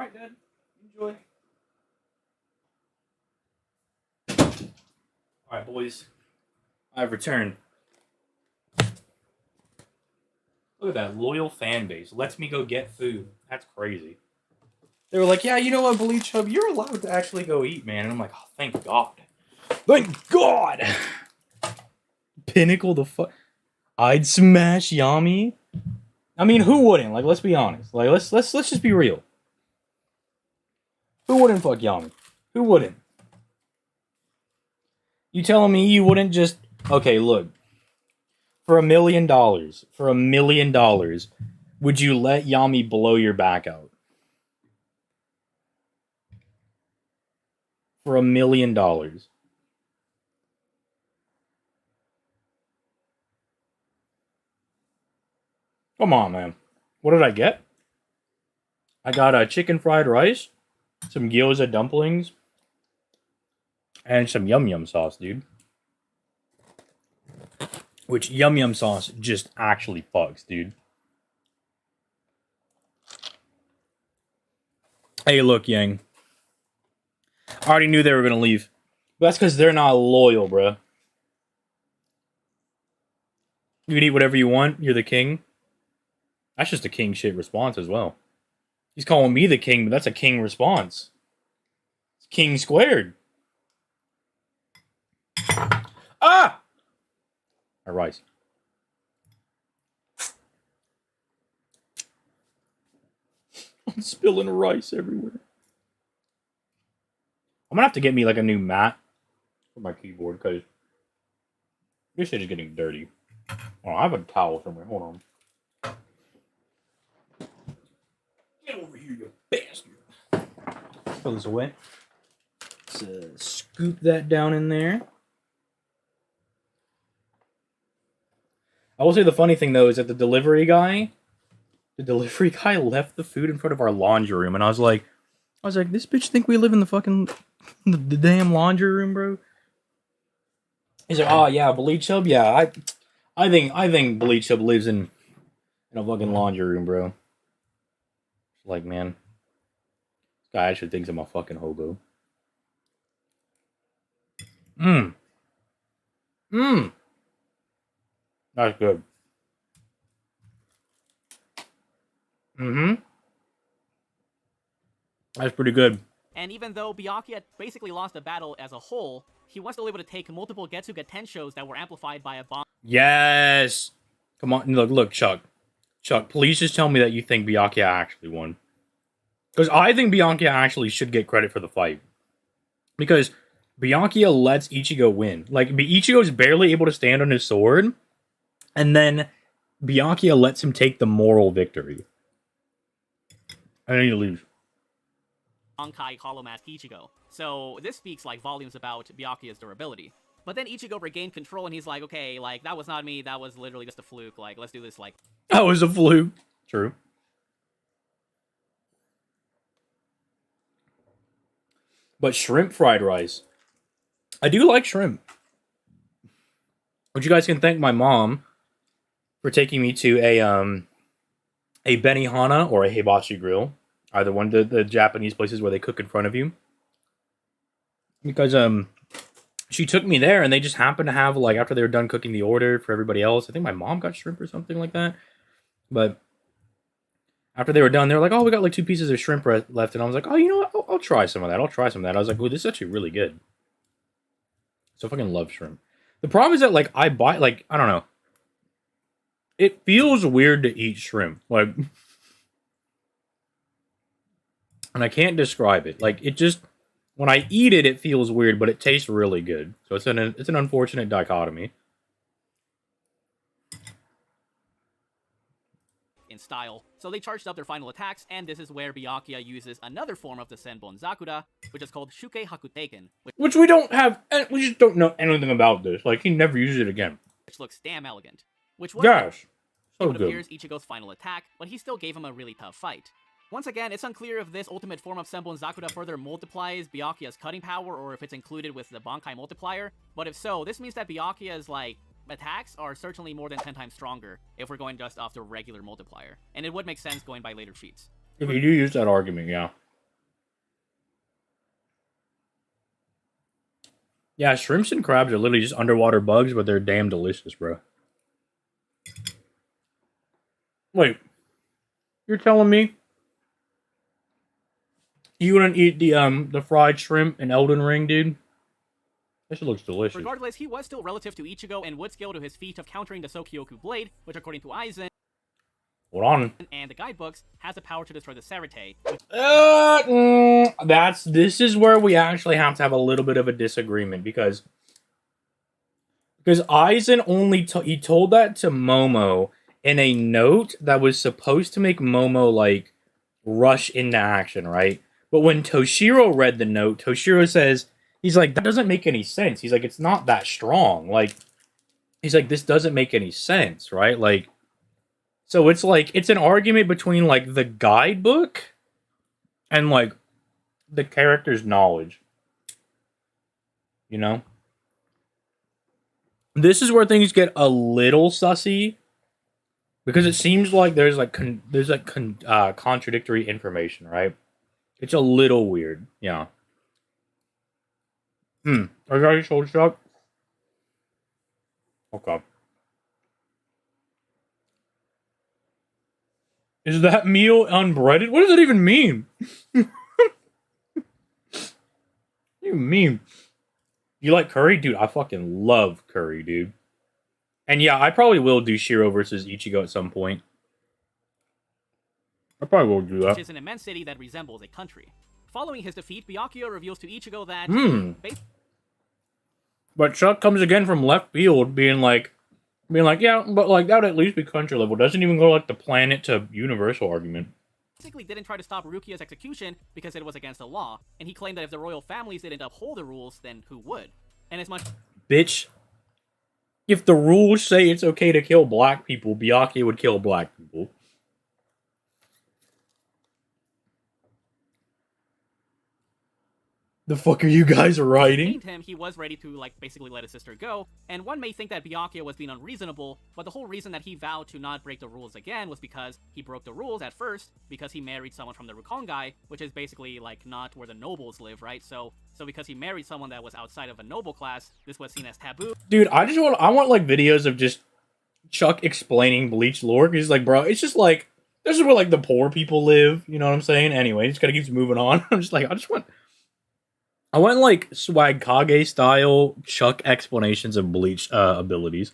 Alright, Dad. Enjoy. Alright, boys. I've returned. Look at that loyal fan base. Lets me go get food. That's crazy. They were like, yeah, you know what, Bleach Hub, you're allowed to actually go eat, man. And I'm like, oh, thank God. Thank God! Pinnacle the fuck. I'd smash Yami. I mean, who wouldn't? Like, let's be honest. Like, let's just be real. Who wouldn't fuck Yami? Who wouldn't? You telling me you wouldn't just... Okay, look. For $1 million, would you let Yami blow your back out? For $1 million. Come on, man. What did I get? I got a chicken fried rice, some gyoza dumplings, and some yum yum sauce, dude. Which yum yum sauce just actually fucks, dude. Hey, look, Yang. I already knew they were gonna leave. But that's because they're not loyal, bruh. You can eat whatever you want. You're the king. That's just a king shit response as well. He's calling me the king, but that's a king response. It's king squared. Ah! Our rice. I'm spilling rice everywhere. I'm gonna have to get me like a new mat for my keyboard because this shit is getting dirty. Oh, I have a towel somewhere. Hold on. Get over here, you bastard. Throw this away. Let's scoop that down in there. I will say the funny thing though is that the delivery guy left the food in front of our laundry room, and I was like, this bitch think we live in the fucking the damn laundry room, bro. He's like, oh yeah, Bleach Hub, yeah, I think Bleach Hub lives in a fucking laundry room, bro. Like, man, this guy actually thinks I'm a fucking hobo. That's good. That's pretty good. And even though Byakuya basically lost the battle as a whole, he was still able to take multiple Getsuga Tenshos that were amplified by a bomb. Yes! Come on, look, Chuck. Chuck, please just tell me that you think Byakuya actually won. Because I think Byakuya actually should get credit for the fight. Because Byakuya lets Ichigo win. Like, Ichigo's barely able to stand on his sword, and then Byakuya lets him take the moral victory. And then he leaves. Bankai Hollow Mask Ichigo. So this speaks like volumes about Byakuya's durability. But then Ichigo regained control and he's like, okay, like, that was not me, that was literally just a fluke, like, let's do this, like... That was a fluke. True. But shrimp fried rice. I do like shrimp. But you guys can thank my mom for taking me to a Benihana or a Hibachi grill. Either one of the Japanese places where they cook in front of you. Because she took me there and they just happened to have, like, after they were done cooking the order for everybody else, I think my mom got shrimp or something like that. But after they were done, they were like, oh, we got like 2 pieces of shrimp left. And I was like, oh, you know what? I'll try some of that. I was like, oh, this is actually really good. So I fucking love shrimp. The problem is that, like, I don't know. It feels weird to eat shrimp. Like, and I can't describe it. Like, it just, when I eat it, it feels weird, but it tastes really good. So it's an unfortunate dichotomy. In style. So they charged up their final attacks, and this is where Byakuya uses another form of the Senbon Zakura, which is called Shuke Hakuteiken, which we don't have, we just don't know anything about this. Like, he never used it again. Which looks damn elegant. Which was so what good. appears Ichigo's final attack, but he still gave him a really tough fight. Once again, it's unclear if this ultimate form of Senbon Zakura further multiplies Byakuya's cutting power or if it's included with the Bankai multiplier, but if so, this means that Byakuya's, like, attacks are certainly more than 10 times stronger if we're going just off the regular multiplier, and it would make sense going by later feats. If you do use that argument, yeah. Yeah, shrimps and crabs are literally just underwater bugs, but they're damn delicious, bro. Wait, you're telling me you wouldn't eat the fried shrimp in Elden Ring, dude? This shit looks delicious. Regardless, he was still relative to Ichigo and would scale to his feat of countering the Sokyoku Blade, which according to Aizen Hold on. and the guidebooks, has the power to destroy the Serite. This is where we actually have to have a little bit of a disagreement because Aizen only he told that to Momo in a note that was supposed to make Momo like rush into action, right? But when Toshiro read the note, Toshiro says he's like, that doesn't make any sense. He's like, it's not that strong. Like, he's like, this doesn't make any sense, right? Like, so it's like it's an argument between like the guidebook and like the character's knowledge. You know? This is where things get a little sussy because it seems like there's contradictory information, right? It's a little weird, yeah. Are you guys sold shock? Okay. Is that meal unbreaded? What does that even mean? What do you mean? You like curry? Dude, I fucking love curry, dude. And yeah, I probably will do Shiro versus Ichigo at some point. I probably will do that. Which is an immense city that resembles a country. Following his defeat, Byakuya reveals to Ichigo that... But Chuck comes again from left field being like, yeah, but like that would at least be country level. Doesn't even go like the planet to universal argument. Basically didn't try to stop Rukia's execution because it was against the law, and he claimed that if the royal families didn't uphold the rules, then who would? And as much... Bitch. If the rules say it's okay to kill black people, Byakuya would kill black people. The fuck are you guys writing? Him, he was ready to, like, basically let his sister go, and one may think that Byakuya was being unreasonable, but the whole reason that he vowed to not break the rules again was because he broke the rules at first, because he married someone from the Rukongai, which is basically, like, not where the nobles live, right? So because he married someone that was outside of a noble class, this was seen as taboo. Dude, I want, like, videos of just Chuck explaining Bleach lore. He's like, bro, it's just, like, this is where, like, the poor people live, you know what I'm saying? Anyway, just gotta keep moving on. I'm just like, I want like Swag Kage style Chuck explanations of Bleach abilities.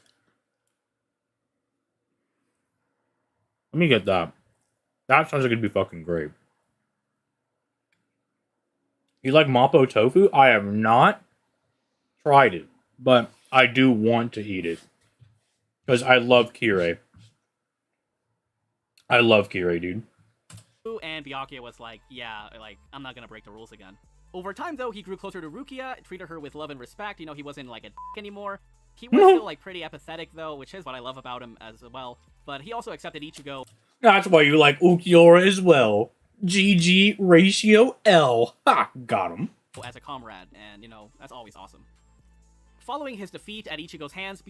Let me get that. That sounds like it'd be fucking great. You like Mapo tofu? I have not tried it, but I do want to eat it. Because I love Kirei. I love Kirei, dude. And Byakuya was like, yeah, like, I'm not gonna break the rules again. Over time, though, he grew closer to Rukia, treated her with love and respect. You know, he wasn't like a anymore. He was still like pretty apathetic, though, which is what I love about him as well. But he also accepted Ichigo. That's why you like Ukiura as well. GG ratio L. Ha! Got him. As a comrade, and, you know, that's always awesome. Following his defeat at Ichigo's hands,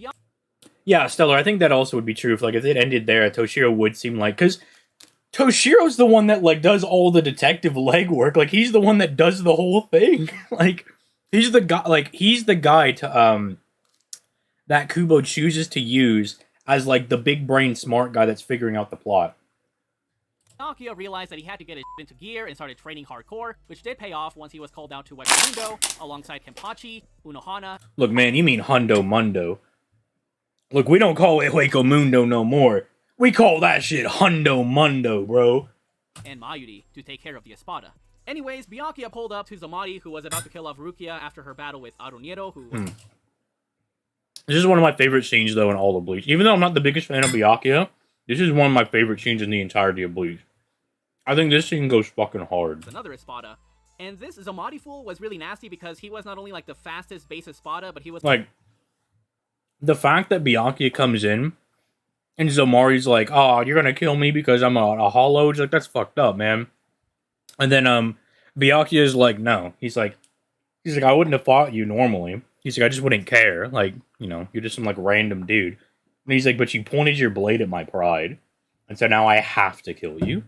Yeah, Stellar, I think that also would be true. If it ended there, Toshiro would seem like... Because Toshiro's the one that, like, does all the detective legwork. Like, he's the one that does the whole thing. Like, he's the guy to, that Kubo chooses to use as, like, the big brain smart guy that's figuring out the plot. Byakuya realized that he had to get his into gear and started training hardcore, which did pay off once he was called out to Wekamundo alongside Kenpachi, Unohana. Look, man, you mean Hundo Mundo. Look, we don't call it Hueco Mundo no more. We call that shit Hundo Mundo, bro. And Mayuri to take care of the Espada. Anyways, Byakuya pulled up to Zamari, who was about to kill off Rukia after her battle with Aruniero, who... This is one of my favorite scenes, though, in all of Bleach. Even though I'm not the biggest fan of Byakuya, this is one of my favorite scenes in the entirety of Bleach. I think this scene goes fucking hard. Another Espada. And this Zamari fool was really nasty because he was not only, like, the fastest base Espada, but he was... Like, the fact that Byakuya comes in, and Zamari's like, oh, you're gonna kill me because I'm a hollow? He's like, that's fucked up, man. And then, Byakuya's like, no. He's like, I wouldn't have fought you normally. He's like, I just wouldn't care. Like, you know, you're just some, like, random dude. And he's like, but you pointed your blade at my pride. And so now I have to kill you.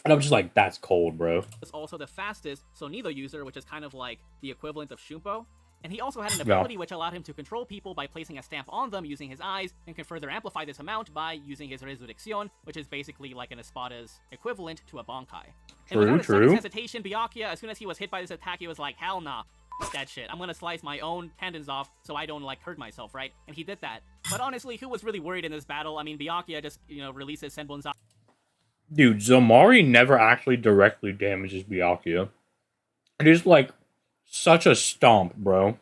And I'm just like, that's cold, bro. Was also the fastest Sonido user, which is kind of like the equivalent of Shumpo. And he also had an ability which allowed him to control people by placing a stamp on them using his eyes, and can further amplify this amount by using his Resurrección, which is basically like an Espada's equivalent to a Bankai. And without a second's hesitation, Byakuya, as soon as he was hit by this attack, he was like, hell nah. That shit. I'm gonna slice my own tendons off so I don't, like, hurt myself, right? And he did that. But honestly, who was really worried in this battle? I mean, Byakuya just, releases Senbonzai. Dude, Zomari never actually directly damages Byakuya. It is, like, such a stomp, bro.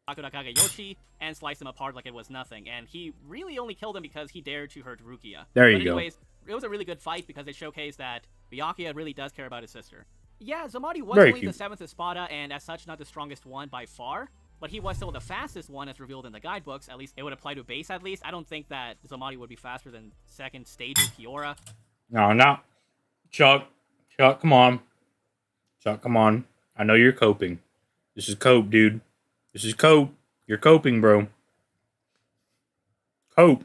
Sakura Kagayoshi and sliced him apart like it was nothing. And he really only killed him because he dared to hurt Rukia. But anyways, it was a really good fight because it showcased that Byakuya really does care about his sister. Yeah, Zomari was only the 7th Espada, and as such, not the strongest one by far. But he was still the fastest one as revealed in the guidebooks. At least it would apply to base, at least. I don't think that Zomari would be faster than 2nd stage Kiora. No. Chuck, come on. Chuck, come on. I know you're coping. This is cope, dude. This is cope. You're coping, bro. Cope.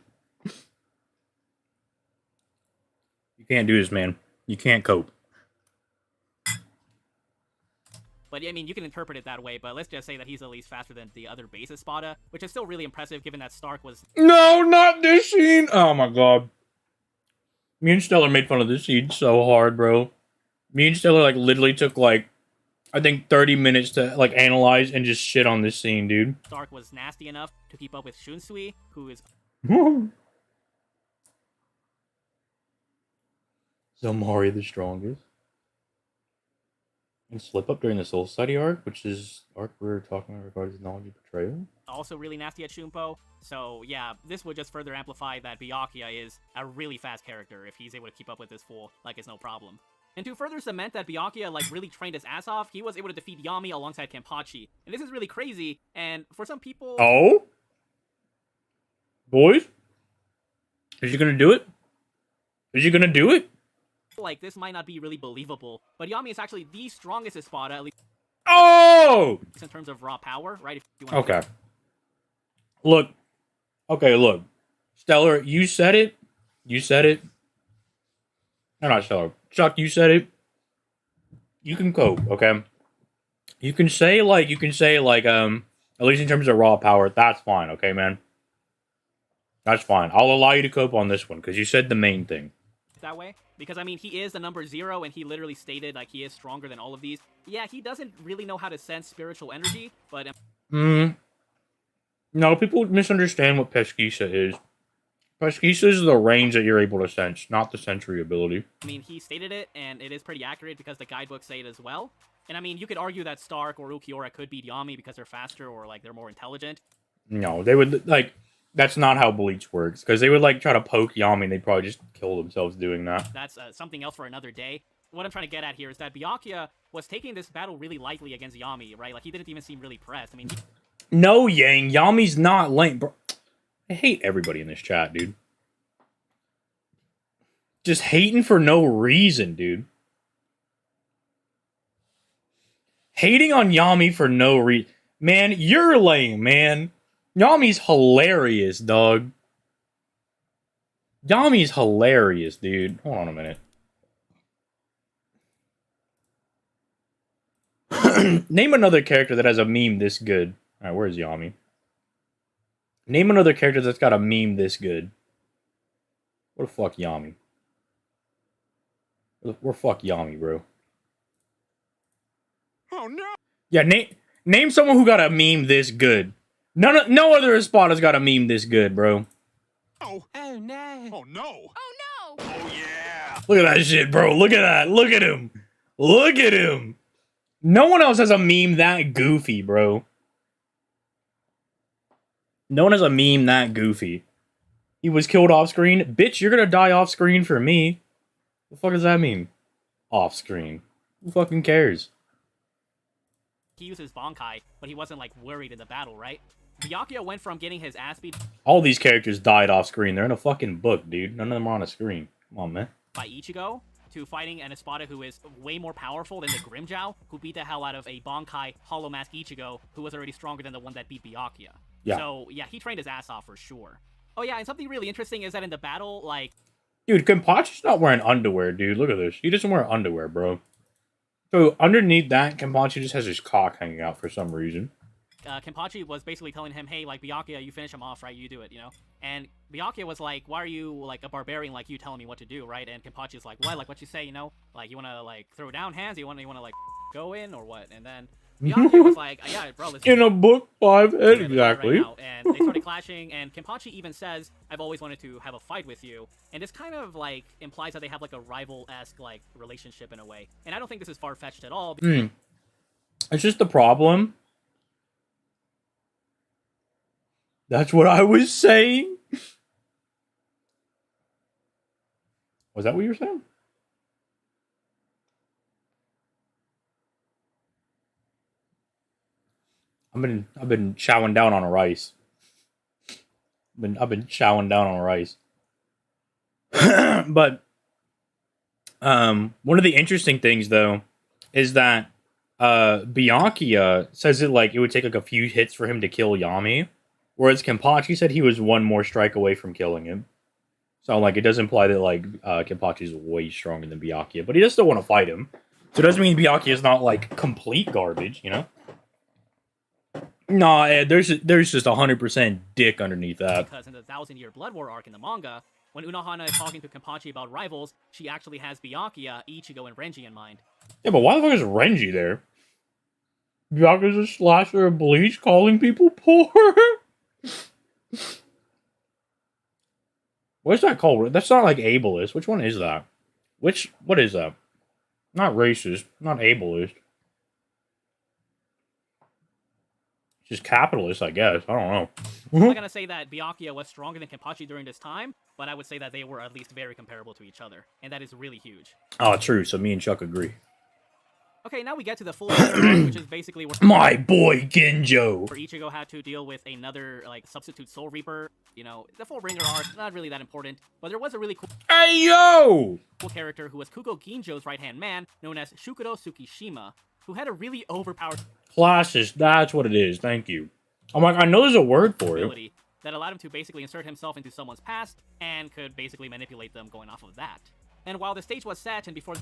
You can't do this, man. You can't cope. But, I mean, you can interpret it that way, but let's just say that he's at least faster than the other base Espada, which is still really impressive given that Stark was... No, not this scene! Oh my god. Me and Stellar made fun of this scene so hard, bro. Me and Stellar, like, literally took, like, I think 30 minutes to, like, analyze and just shit on this scene, dude. Stark was nasty enough to keep up with Shunsui, who is... Zomari the strongest. And slip up during the Soul Society arc, which is arc we're talking about regarding technology portrayal. Also really nasty at Shunpo. So yeah, this would just further amplify that Byakuya is a really fast character if he's able to keep up with this fool, like it's no problem. And to further cement that Byakuya like really trained his ass off, he was able to defeat Yami alongside Kenpachi. And this is really crazy, and for some people... Oh? Boys? Is you gonna do it? Is you gonna do it? Like, this might not be really believable, but Yami is actually the strongest Espada, at least in terms of raw power, right? If you want okay. Look. Okay, look. Stellar, you said it. You said it. No, not Stellar. Chuck, you said it. You can cope, okay? You can say, at least in terms of raw power, that's fine, okay, man? That's fine. I'll allow you to cope on this one, because you said the main thing. That way, because I mean he is the number 0 and he literally stated like he is stronger than all of these. Yeah, he doesn't really know how to sense spiritual energy, but no, people misunderstand what Pesquisa is. Pesquisa is the range that you're able to sense, not the sensory ability. I mean, he stated it, and it is pretty accurate because the guidebooks say it as well. And I mean, you could argue that Stark or Ukiura could beat Yami because they're faster or like they're more intelligent. No, they would like. That's not how Bleach works, because they would, like, try to poke Yami, and they'd probably just kill themselves doing that. That's something else for another day. What I'm trying to get at here is that Byakuya was taking this battle really lightly against Yami, right? Like, he didn't even seem really pressed. I mean... No, Yang, Yami's not lame, bro. I hate everybody in this chat, dude. Just hating for no reason, dude. Hating on Yami for no reason. Man, you're lame, man. Yami's hilarious, dog. Yami's hilarious, dude. Hold on a minute. Name another character that has a meme this good. Alright, where's Yami? Name another character that's got a meme this good. What the fuck, Yami? Where fuck Yami, bro? Oh no! Yeah, name someone who got a meme this good. No other Espada's got a meme this good, bro. Oh no! Oh no! Oh no! Oh yeah! Look at that shit, bro. Look at that. Look at him. Look at him. No one else has a meme that goofy, bro. No one has a meme that goofy. He was killed off screen. Bitch, you're gonna die off screen for me. What the fuck does that mean? Off screen. Who fucking cares? He used his Bankai, but he wasn't like worried in the battle, right? Byakuya went from getting his ass beat All these characters died off screen. They're in a fucking book, dude. None of them are on a screen. Come on, man. by Ichigo to fighting an Espada who is way more powerful than the Grimmjow, who beat the hell out of a Bankai Hollow Mask Ichigo, who was already stronger than the one that beat Byakuya. Yeah. So, yeah, he trained his ass off for sure. Oh, yeah, and something really interesting is that in the battle, like... Dude, Kenpachi's not wearing underwear, dude. Look at this. He doesn't wear underwear, bro. So underneath that, Kenpachi just has his cock hanging out for some reason. Kenpachi was basically telling him, hey, like, Byakuya, you finish him off, right? You do it, you know? And Byakuya was like, why are you, like, a barbarian like you telling me what to do, right? And Kenpachi's like, what? Like, what you say, you know? Like, you want to, like, throw down hands? You want to, like, go in or what? And then Byakuya was like, yeah, bro, let's In a book 5, exactly. Right now. And they started clashing, and Kenpachi even says, I've always wanted to have a fight with you. And this kind of, like, implies that they have, like, a rival-esque, like, relationship in a way. And I don't think this is far-fetched at all. It's just the problem. That's what I was saying. Was that what you were saying? I've been chowing down on a rice. I've been chowing down on rice. But one of the interesting things though is that Byakuya says it like it would take like a few hits for him to kill Yami, whereas Kenpachi said he was one more strike away from killing him. So like it does imply that like Kenpachi's way stronger than Byakuya, but he does still want to fight him. So it doesn't mean Byakuya is not like complete garbage, you know? Nah, there's just 100% dick underneath that. Because in the 1,000-Year Blood War arc in the manga, when Unohana is talking to Kenpachi about rivals, she actually has Byakuya, Ichigo, and Renji in mind. Yeah, but why the fuck is Renji there? Byakuya's a slasher of Bleach calling people poor? What's that called? That's not like ableist. Which one is that? What is that? Not racist, not ableist. Just capitalist, I guess. I don't know. I'm not gonna say that Byakuya was stronger than Kenpachi during this time, but I would say that they were at least very comparable to each other, and that is really huge. Oh, true. So me and Chuck agree. Okay, now we get to the full arc, which is basically where My boy Ginjo. where Ichigo had to deal with another like substitute Soul Reaper. You know, the full Ringer arc, not really that important, but there was a really Hey yo! cool character who was Kugo Ginjo's right-hand man, known as Shukuro Tsukishima, who had a really overpowered Classes, that's what it is. Thank you. I'm like, I know there's a word for it. ability that allowed him to basically insert himself into someone's past and could basically manipulate them going off of that. And while the stage was set and before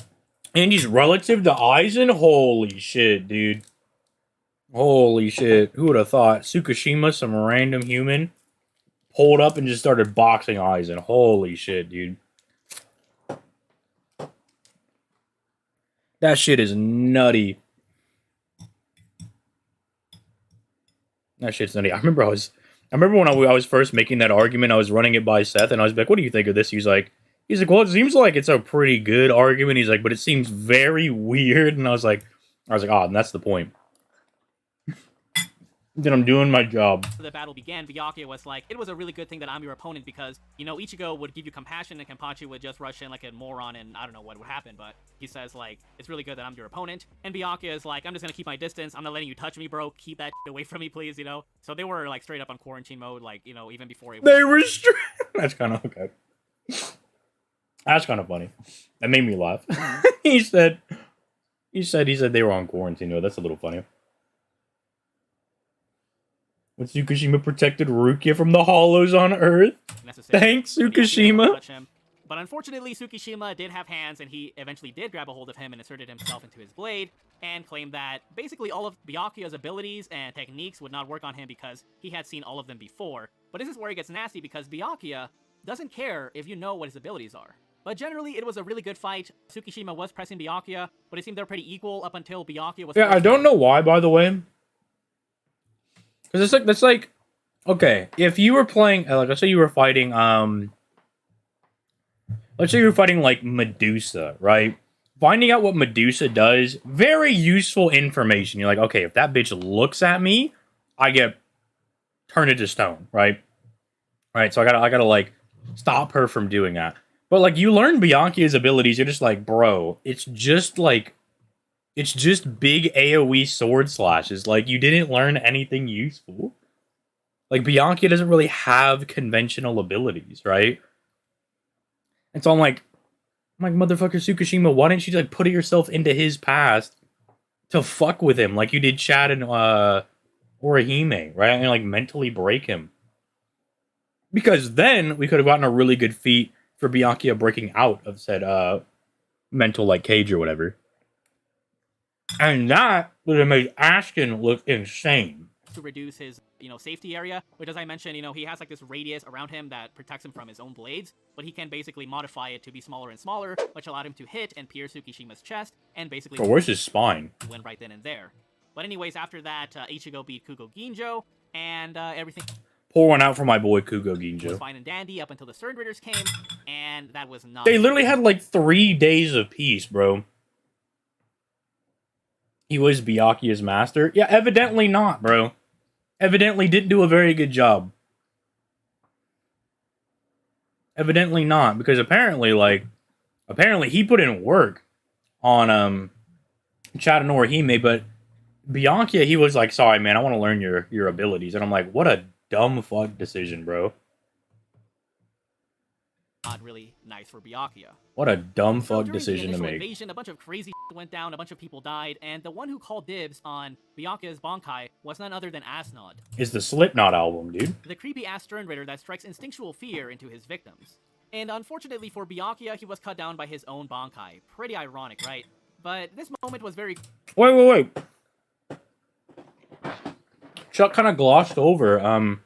And he's relative to Aizen? Holy shit, dude. Holy shit. Who would have thought? Tsukishima, some random human, pulled up and just started boxing Aizen. Holy shit, dude. That shit is nutty. That shit's nutty. I remember when I was first making that argument, I was running it by Seth, and I was like, what do you think of this? He's like, well, it seems like it's a pretty good argument. He's like, but it seems very weird. And I was like, oh, and that's the point. Then I'm doing my job. the battle began, Byakuya was like, it was a really good thing that I'm your opponent because, you know, Ichigo would give you compassion and Kenpachi would just rush in like a moron and I don't know what would happen, but he says, like, it's really good that I'm your opponent. And Byakuya is like, I'm just gonna keep my distance. I'm not letting you touch me, bro. Keep that shit away from me, please, you know? So they were, like, straight up on quarantine mode, like, you know, even before it was... They were straight. That's kind of okay. That's kind of funny. That made me laugh. He said they were on quarantine. No, that's a little funny. When Tsukishima protected Rukia from the hollows on Earth. Thanks, Tsukishima. But unfortunately, Tsukishima did have hands, and he eventually did grab a hold of him and inserted himself into his blade, and claimed that basically all of Byakuya's abilities and techniques would not work on him because he had seen all of them before. But this is where it gets nasty, because Byakuya doesn't care if you know what his abilities are. But generally, it was a really good fight. Tsukishima was pressing Byakuya, but it seemed they're pretty equal up until Byakuya was... Yeah, I don't know why, by the way. Because that's like, okay, if you were playing, like, let's say you were fighting, let's say you were fighting, like, Medusa, right? Finding out what Medusa does, very useful information. You're like, okay, if that bitch looks at me, I get turned into stone, right? Right, so I gotta, like, stop her from doing that. But, like, you learn Byakuya's abilities, you're just like, bro, it's just big AoE sword slashes. Like, you didn't learn anything useful. Like, Byakuya doesn't really have conventional abilities, right? And so I'm like, motherfucker Tsukishima, why didn't you, like, put yourself into his past to fuck with him like you did Chad and Orihime, right? And, like, mentally break him. Because then we could have gotten a really good feat for Byakuya breaking out of said mental, like, cage or whatever. And that would have made Ashton look insane. To reduce his, safety area, which, as I mentioned, he has like this radius around him that protects him from his own blades, but he can basically modify it to be smaller and smaller, which allowed him to hit and pierce Tsukishima's chest, and basically But where's his spine? win right then and there. But anyways, after that, Ichigo beat Kugo Ginjo, and everything Pour one out for my boy Kugo was Ginjo. fine and dandy up until the Stern Ritters came, and that was not... They literally had like 3 days of peace, bro. He was Byakuya's master? Yeah, evidently not, bro. Evidently didn't do a very good job. Evidently not, because apparently he put in work on Chadonori Hime, but Byakuya, he was like, sorry man, I want to learn your abilities. And I'm like, what a dumb fuck decision, bro. Not really nice for Byakuya. What a dumb So fuck during decision the to initial make. invasion, a bunch of crazy went down, a bunch of people died, and the one who called dibs on Byakuya's Bankai was none other than Asnod, It's the Slipknot album, dude. the creepy-ass Stern Ritter that strikes instinctual fear into his victims. And unfortunately for Byakuya, he was cut down by his own Bankai. Pretty ironic, right? But this moment was very... Wait. Chuck kind of glossed over,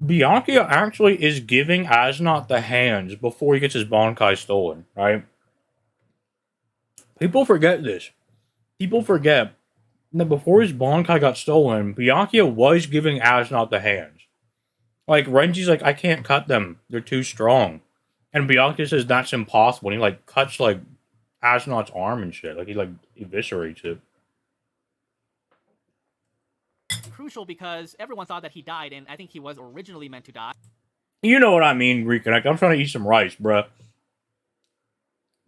Byakuya actually is giving Asnot the hands before he gets his Bankai stolen, right? People forget this. People forget that before his Bankai got stolen, Byakuya was giving Asnot the hands. Like, Renji's like, I can't cut them. They're too strong. And Byakuya says that's impossible. And he, like, cuts, like, Asnot's arm and shit. Like, he, like, eviscerates it. crucial because everyone thought that he died, and I think he was originally meant to die. You know what I mean, Reconnect. I'm trying to eat some rice, bruh.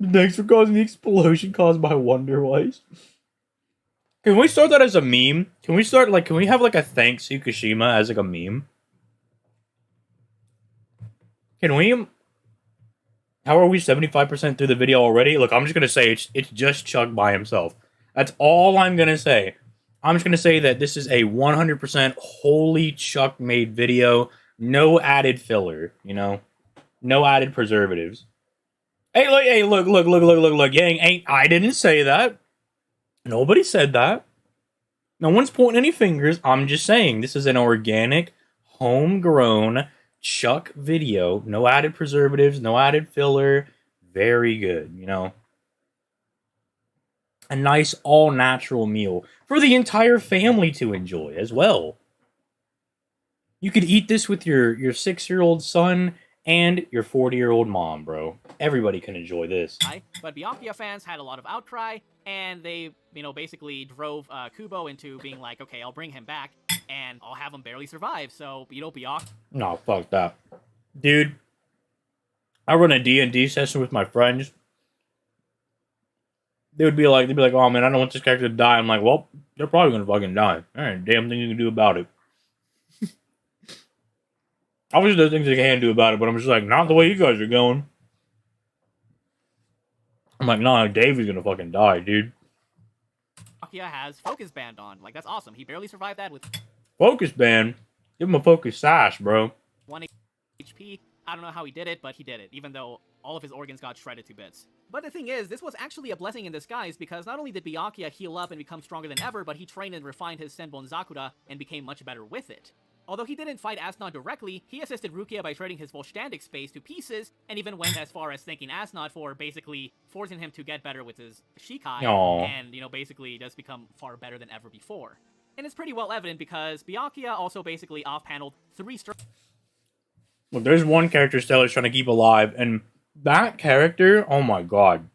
Thanks for causing the explosion caused by Wonder Rice. Can we start that as a meme? Can we have, like, a thanks Fukushima as, like, a meme? Can we... How are we 75% through the video already? Look, I'm just gonna say it's just Chuck by himself. That's all I'm gonna say. I'm just gonna say that this is a 100% wholly Chuck-made video. No added filler, you know? No added preservatives. Hey, look. Yang, I didn't say that. Nobody said that. No one's pointing any fingers. I'm just saying this is an organic, homegrown Chuck video. No added preservatives, no added filler. Very good, you know? A nice, all-natural meal for the entire family to enjoy as well. You could eat this with your 6-year-old son and your 40-year-old mom, bro. Everybody can enjoy this. But Byakuya fans had a lot of outcry, and they, basically drove Kubo into being like, okay, I'll bring him back, and I'll have him barely survive. So, Byakuya... No, fuck that. Dude, I run a D&D session with my friends. They'd be like, oh man, I don't want this character to die. I'm like, well, they're probably gonna fucking die. There ain't a damn thing you can do about it. Obviously, there's things they can do about it, but I'm just like, not the way you guys are going. I'm like, nah, Davey's gonna fucking die, dude. Byakuya has Focus Band on. Like, that's awesome. He barely survived that with Focus Band? Give him a focus sash, bro. 1 HP. I don't know how he did it, but he did it, even though all of his organs got shredded to bits. But the thing is, this was actually a blessing in disguise, because not only did Byakuya heal up and become stronger than ever, but he trained and refined his Senbon Zakura and became much better with it. Although he didn't fight Asnod directly, he assisted Rukia by trading his Volstandic space to pieces, and even went as far as thanking Asnod for basically forcing him to get better with his Shikai, Aww. and, basically just become far better than ever before. And it's pretty well evident because Byakuya also basically off-paneled 3 Look, there's one character Stellar's trying to keep alive, and that character, oh my god.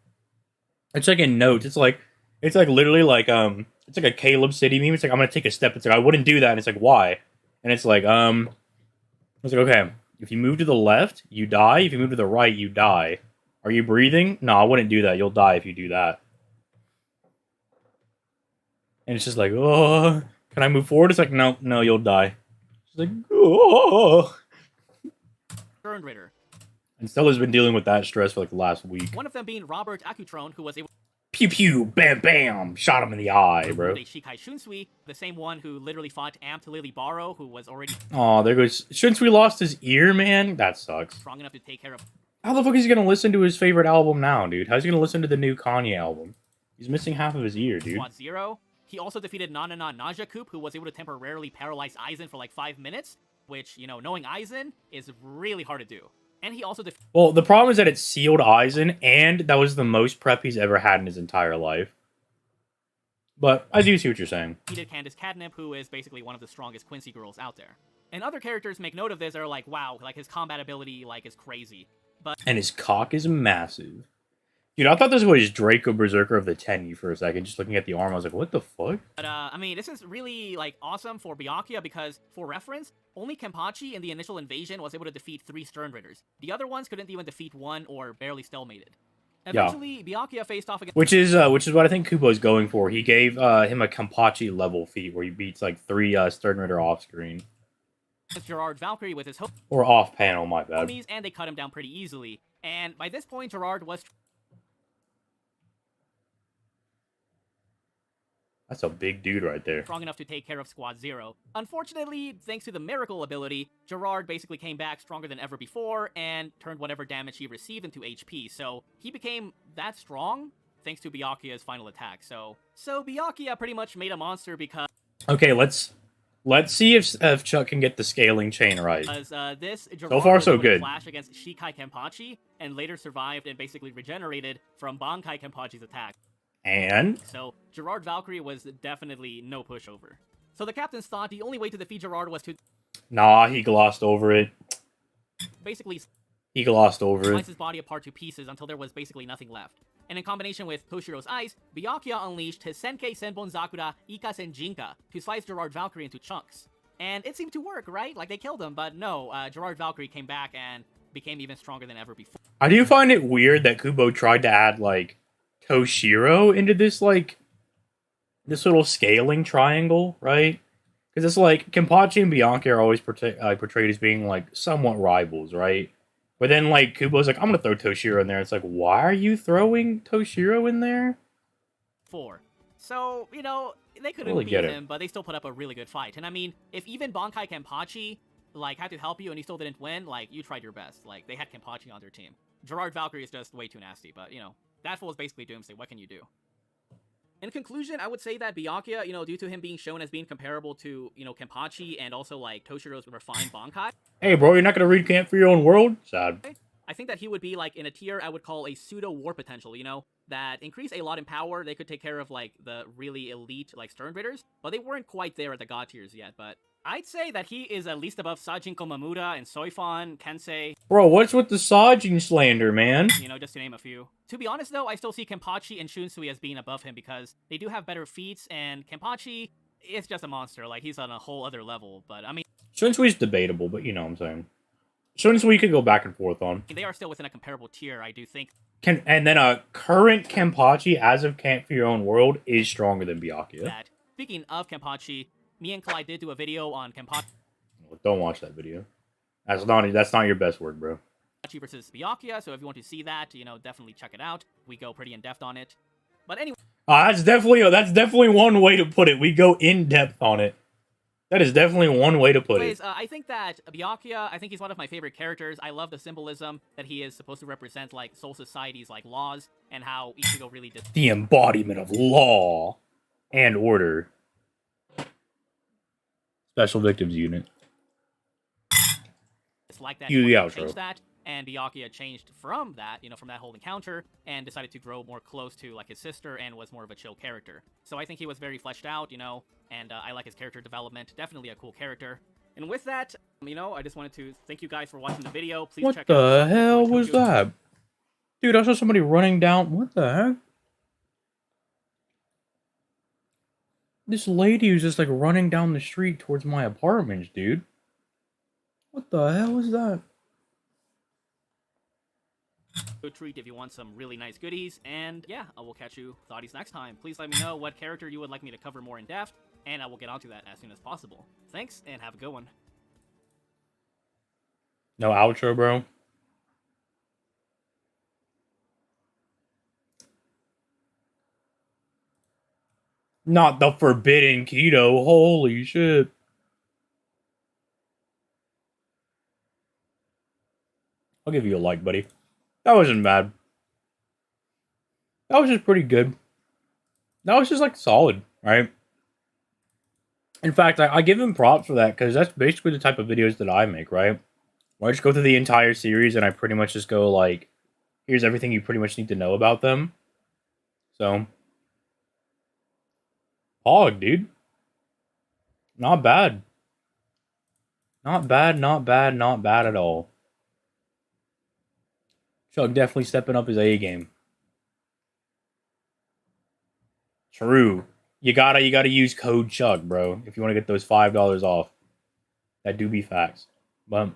It's like in notes. It's like literally like, it's like a Caleb City meme. It's like, I'm gonna take a step. It's like, I wouldn't do that. And it's like, why? And it's like, it's like, okay, if you move to the left, you die. If you move to the right, you die. Are you breathing? No, I wouldn't do that. You'll die if you do that. And it's just like, oh, can I move forward? It's like, no, you'll die. It's like, oh. Stern Ritter. And Stella's been dealing with that stress for like the last week. One of them being Robert Akutrone, who was able Pew pew, bam bam, shot him in the eye, bro. to Shikai Shunsui, the same one who literally fought Amped Lily Baro, who was already Oh, there goes. Shunsui lost his ear, man. That sucks. strong enough to take care of. How the fuck is he gonna listen to his favorite album now, dude? How's he gonna listen to the new Kanye album? He's missing half of his ear, dude. Squad 0. He also defeated Nanana Najacoup, who was able to temporarily paralyze Aizen for like 5 minutes, which, you know, knowing Aizen is really hard to do. And he also Well, the problem is that it sealed Aizen, and that was the most prep he's ever had in his entire life. But I do see what you're saying. defeated Candace Catnip, who is basically one of the strongest Quincy girls out there. And other characters make note of this. They're like, wow, like his combat ability like is crazy. But And his cock is massive. Dude, I thought this was Draco Berserker of the Tenyi for a second. Just looking at the arm, I was like, what the fuck? I mean, this is really, like, awesome for Byakuya because, for reference, only Kenpachi in the initial invasion was able to defeat 3 Stern Raiders. The other ones couldn't even defeat 1 or barely stalemated. Eventually, Byakuya faced off against... Which is what I think Kubo's going for. He gave him a Kenpachi level feat where he beats, like, 3 Stern Raider off-screen. Gerard Valkyrie with his Or off-panel, my bad. homies, and they cut him down pretty easily. And by this point, Gerard was... That's a big dude right there. strong enough to take care of Squad 0. Unfortunately, thanks to the miracle ability, Gerard basically came back stronger than ever before and turned whatever damage he received into HP, so he became that strong thanks to Byakuya's final attack. So Byakuya pretty much made a monster because... Okay, let's see if Chuck can get the scaling chain right. This Gerard So far, was so able to good. flash against Shikai Kenpachi and later survived and basically regenerated from Bankai Kenpachi's attack. And So, Gerard Valkyrie was definitely no pushover. So the captains thought the only way to defeat Gerard was to nah, he glossed over it. basically He glossed over slice it. his body apart to pieces until there was basically nothing left. And in combination with Toshiro's ice, Byakuya unleashed his Senkei Senbon Zakura Ika Senjinka to slice Gerard Valkyrie into chunks. And it seemed to work, right? Like, they killed him, but no, Gerard Valkyrie came back and became even stronger than ever before. I do find it weird that Kubo tried to add, like, Toshiro into this, like, this little scaling triangle, right? Because it's like, Kenpachi and Bianca are always portrayed as being, like, somewhat rivals, right? But then, like, Kubo's like, I'm gonna throw Toshiro in there. It's like, why are you throwing Toshiro in there? 4. So, you know, they couldn't Totally beat get it. him, but they still put up a really good fight. And I mean, if even Bankai Kenpachi, like, had to help you and you still didn't win, like, you tried your best. Like, they had Kenpachi on their team. Gerard Valkyrie is just way too nasty, but, you know, that fool is basically Doomsday. What can you do? In conclusion, I would say that Byakuya, you know, due to him being shown as being comparable to, you know, Kenpachi and also, like, Toshiro's refined Bankai, Hey, bro, you're not gonna read Camp for Your Own World? Sad. I think that he would be, like, in a tier I would call a pseudo-war potential, you know? That increase a lot in power, they could take care of, like, the really elite, like, Stern Raiders, but they weren't quite there at the God tiers yet, but I'd say that he is at least above Sajin Komamura and Soifon, Kensei, Bro, what's with the Sajin slander, man? you know, just to name a few. To be honest, though, I still see Kenpachi and Shunsui as being above him because they do have better feats, and Kenpachi is just a monster. Like, he's on a whole other level, but, I mean, Shunsui's debatable, but you know what I'm saying. Shunsui could go back and forth on. they are still within a comparable tier, I do think. And then a current Kenpachi, as of Camp for Your Own World, is stronger than Byakuya. That. Speaking of Kenpachi, me and Clyde did do a video on Kenpachi Don't watch that video. That's not your best work, bro. versus Byakuya, so if you want to see that, you know, definitely check it out. We go pretty in-depth on it. But anyway, That's definitely one way to put it. We go in depth on it. That is definitely one way to put it. I think that Byakuya, I think he's one of my favorite characters. I love the symbolism that he is supposed to represent, like, Soul Society's, like, laws, and how Ichigo really The embodiment of law and order. Special Victims Unit. disliked that. You He the wanted to outro. change that, and Byakuya changed from that, you know, from that whole encounter, and decided to grow more close to, like, his sister, and was more of a chill character. So I think he was very fleshed out, you know, and I like his character development. Definitely a cool character. And with that, you know, I just wanted to thank you guys for watching the video. Please What check the out hell was that? Dude, I saw somebody running down. What the heck? This lady was just like running down the street towards my apartments, dude. What the hell was that? Go treat if you want some really nice goodies, and yeah, I will catch you thoughties next time. Please let me know what character you would like me to cover more in depth, and I will get onto that as soon as possible. Thanks, and have a good one. No outro, bro. Not the forbidden keto. Holy shit. I'll give you a like, buddy. That wasn't bad. That was just pretty good. that was just like solid, right? In fact, I give him props for that because that's basically the type of videos that I make, right? Where I just go through the entire series and I pretty much just go like, here's everything you pretty much need to know about them. So, hog, dude. Not bad. Not bad, not bad, not bad at all. Chuck definitely stepping up his A game. True. You gotta use code Chuck, bro, if you want to get those $5 off. That do be facts. But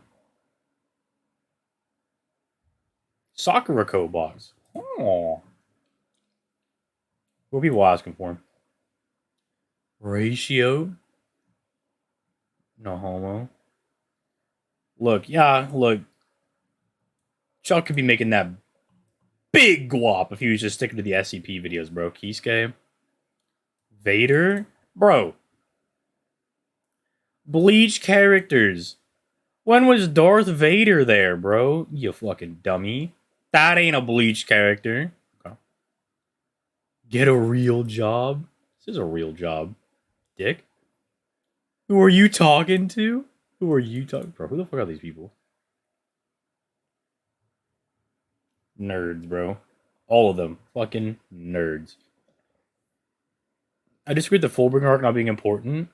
Sakura code box. Oh. What are people asking for him? Ratio? No homo. Look, yeah, look. Chuck could be making that big guap if he was just sticking to the SCP videos, bro. Kisuke. Vader? Bro. Bleach characters. When was Darth Vader there, bro? You fucking dummy. That ain't a Bleach character. Okay. Get a real job? This is a real job. Dick? Who are you talking to? Who are you talking to? Bro, who the fuck are these people? Nerds, bro. All of them. Fucking nerds. I disagree with the Fullbringer arc not being important.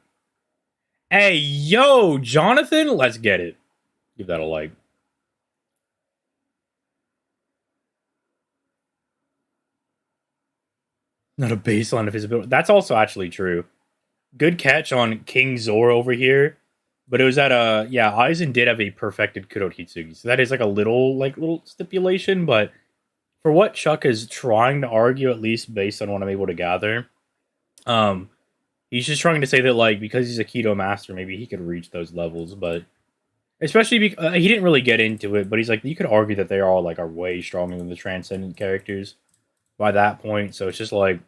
Hey, yo, Jonathan, let's get it. Give that a like. Not a baseline of his ability. That's also actually true. Good catch on King Zoro over here. But it was at yeah, Aizen did have a perfected Kurohitsugi. So that is like a little stipulation, but for what Chuck is trying to argue, at least based on what I'm able to gather, he's just trying to say that like because he's a Keto master, maybe he could reach those levels, but especially because he didn't really get into it, but he's like you could argue that they all like are way stronger than the transcendent characters by that point. So it's just like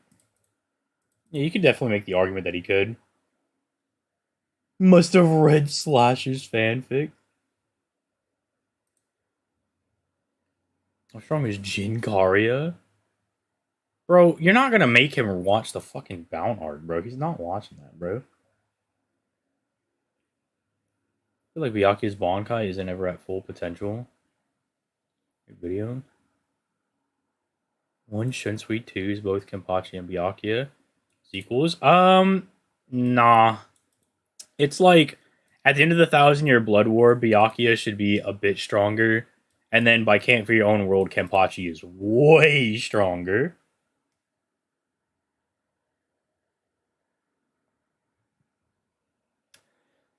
yeah, you could definitely make the argument that he could. Must have read Slasher's fanfic. How strong is Jinkaria? Bro, you're not gonna make him watch the fucking Bound arc, bro. He's not watching that, bro. I feel like Byakuya's Bankai isn't ever at full potential. Good video. 1 Shunsui 2 is both Kenpachi and Byakuya. Sequels? Nah. It's like, at the end of the 1,000-Year Blood War, Byakuya should be a bit stronger. And then by Camp for Your Own World, Kenpachi is way stronger.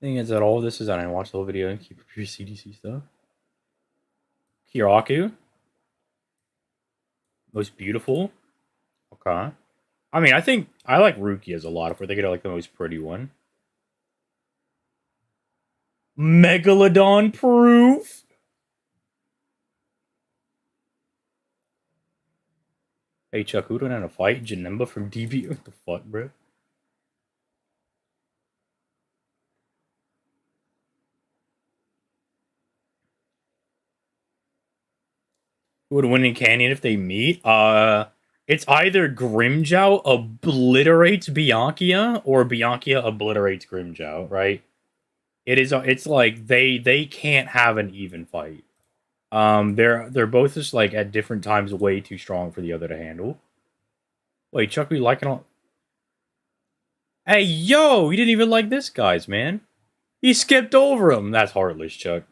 Thing is that all of this is on. I watch the whole video and keep up your CDC stuff. Kiraku. Most beautiful. Okay. I mean, I think I like Rukia's a lot if we're thinking of like the most pretty one. Megalodon proof. Hey Chuck, who don't have a fight? Janemba from DB. What the fuck, bro? Who would win in Canyon if they meet? It's either Grimjow obliterates Byakuya or Byakuya obliterates Grimjow, right? It's like they can't have an even fight. They're both just like at different times way too strong for the other to handle. Wait, Chuck, we liking all? Hey, yo, you didn't even like this guy's, man. He skipped over him. That's heartless, Chuck.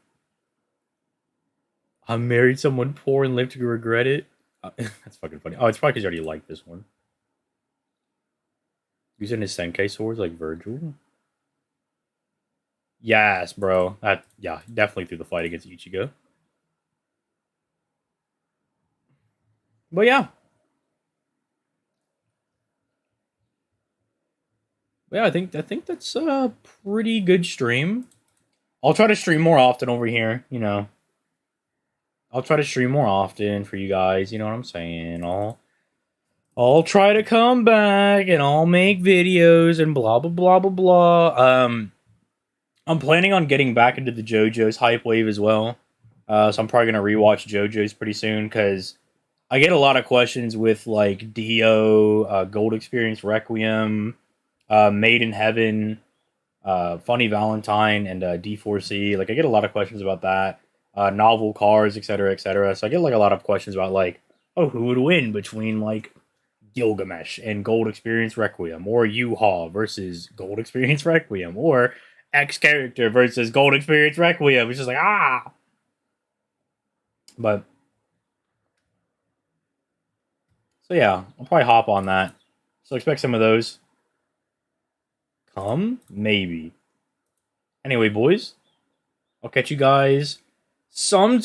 I married someone poor and lived to regret it. That's fucking funny. Oh, it's probably because you already like this one. Using his Senkei swords like Virgil. Yes, bro. Yeah, definitely through the fight against Ichigo. But yeah. I think that's a pretty good stream. I'll try to stream more often over here, you know. I'll try to stream more often for you guys, you know what I'm saying? I'll try to come back and I'll make videos and blah blah blah blah blah. I'm planning on getting back into the JoJo's hype wave as well. So I'm probably gonna rewatch JoJo's pretty soon because I get a lot of questions with like Dio, Gold Experience Requiem, Made in Heaven, Funny Valentine, and D4C. Like I get a lot of questions about that. Novel cars, etc., etc. So I get like a lot of questions about like, oh, who would win between like Gilgamesh and Gold Experience Requiem, or U-Haul versus Gold Experience Requiem, or X character versus Gold Experience Requiem. It's just like But so yeah, I'll probably hop on that. So expect some of those. Come? Maybe. Anyway, boys, I'll catch you guys sometime.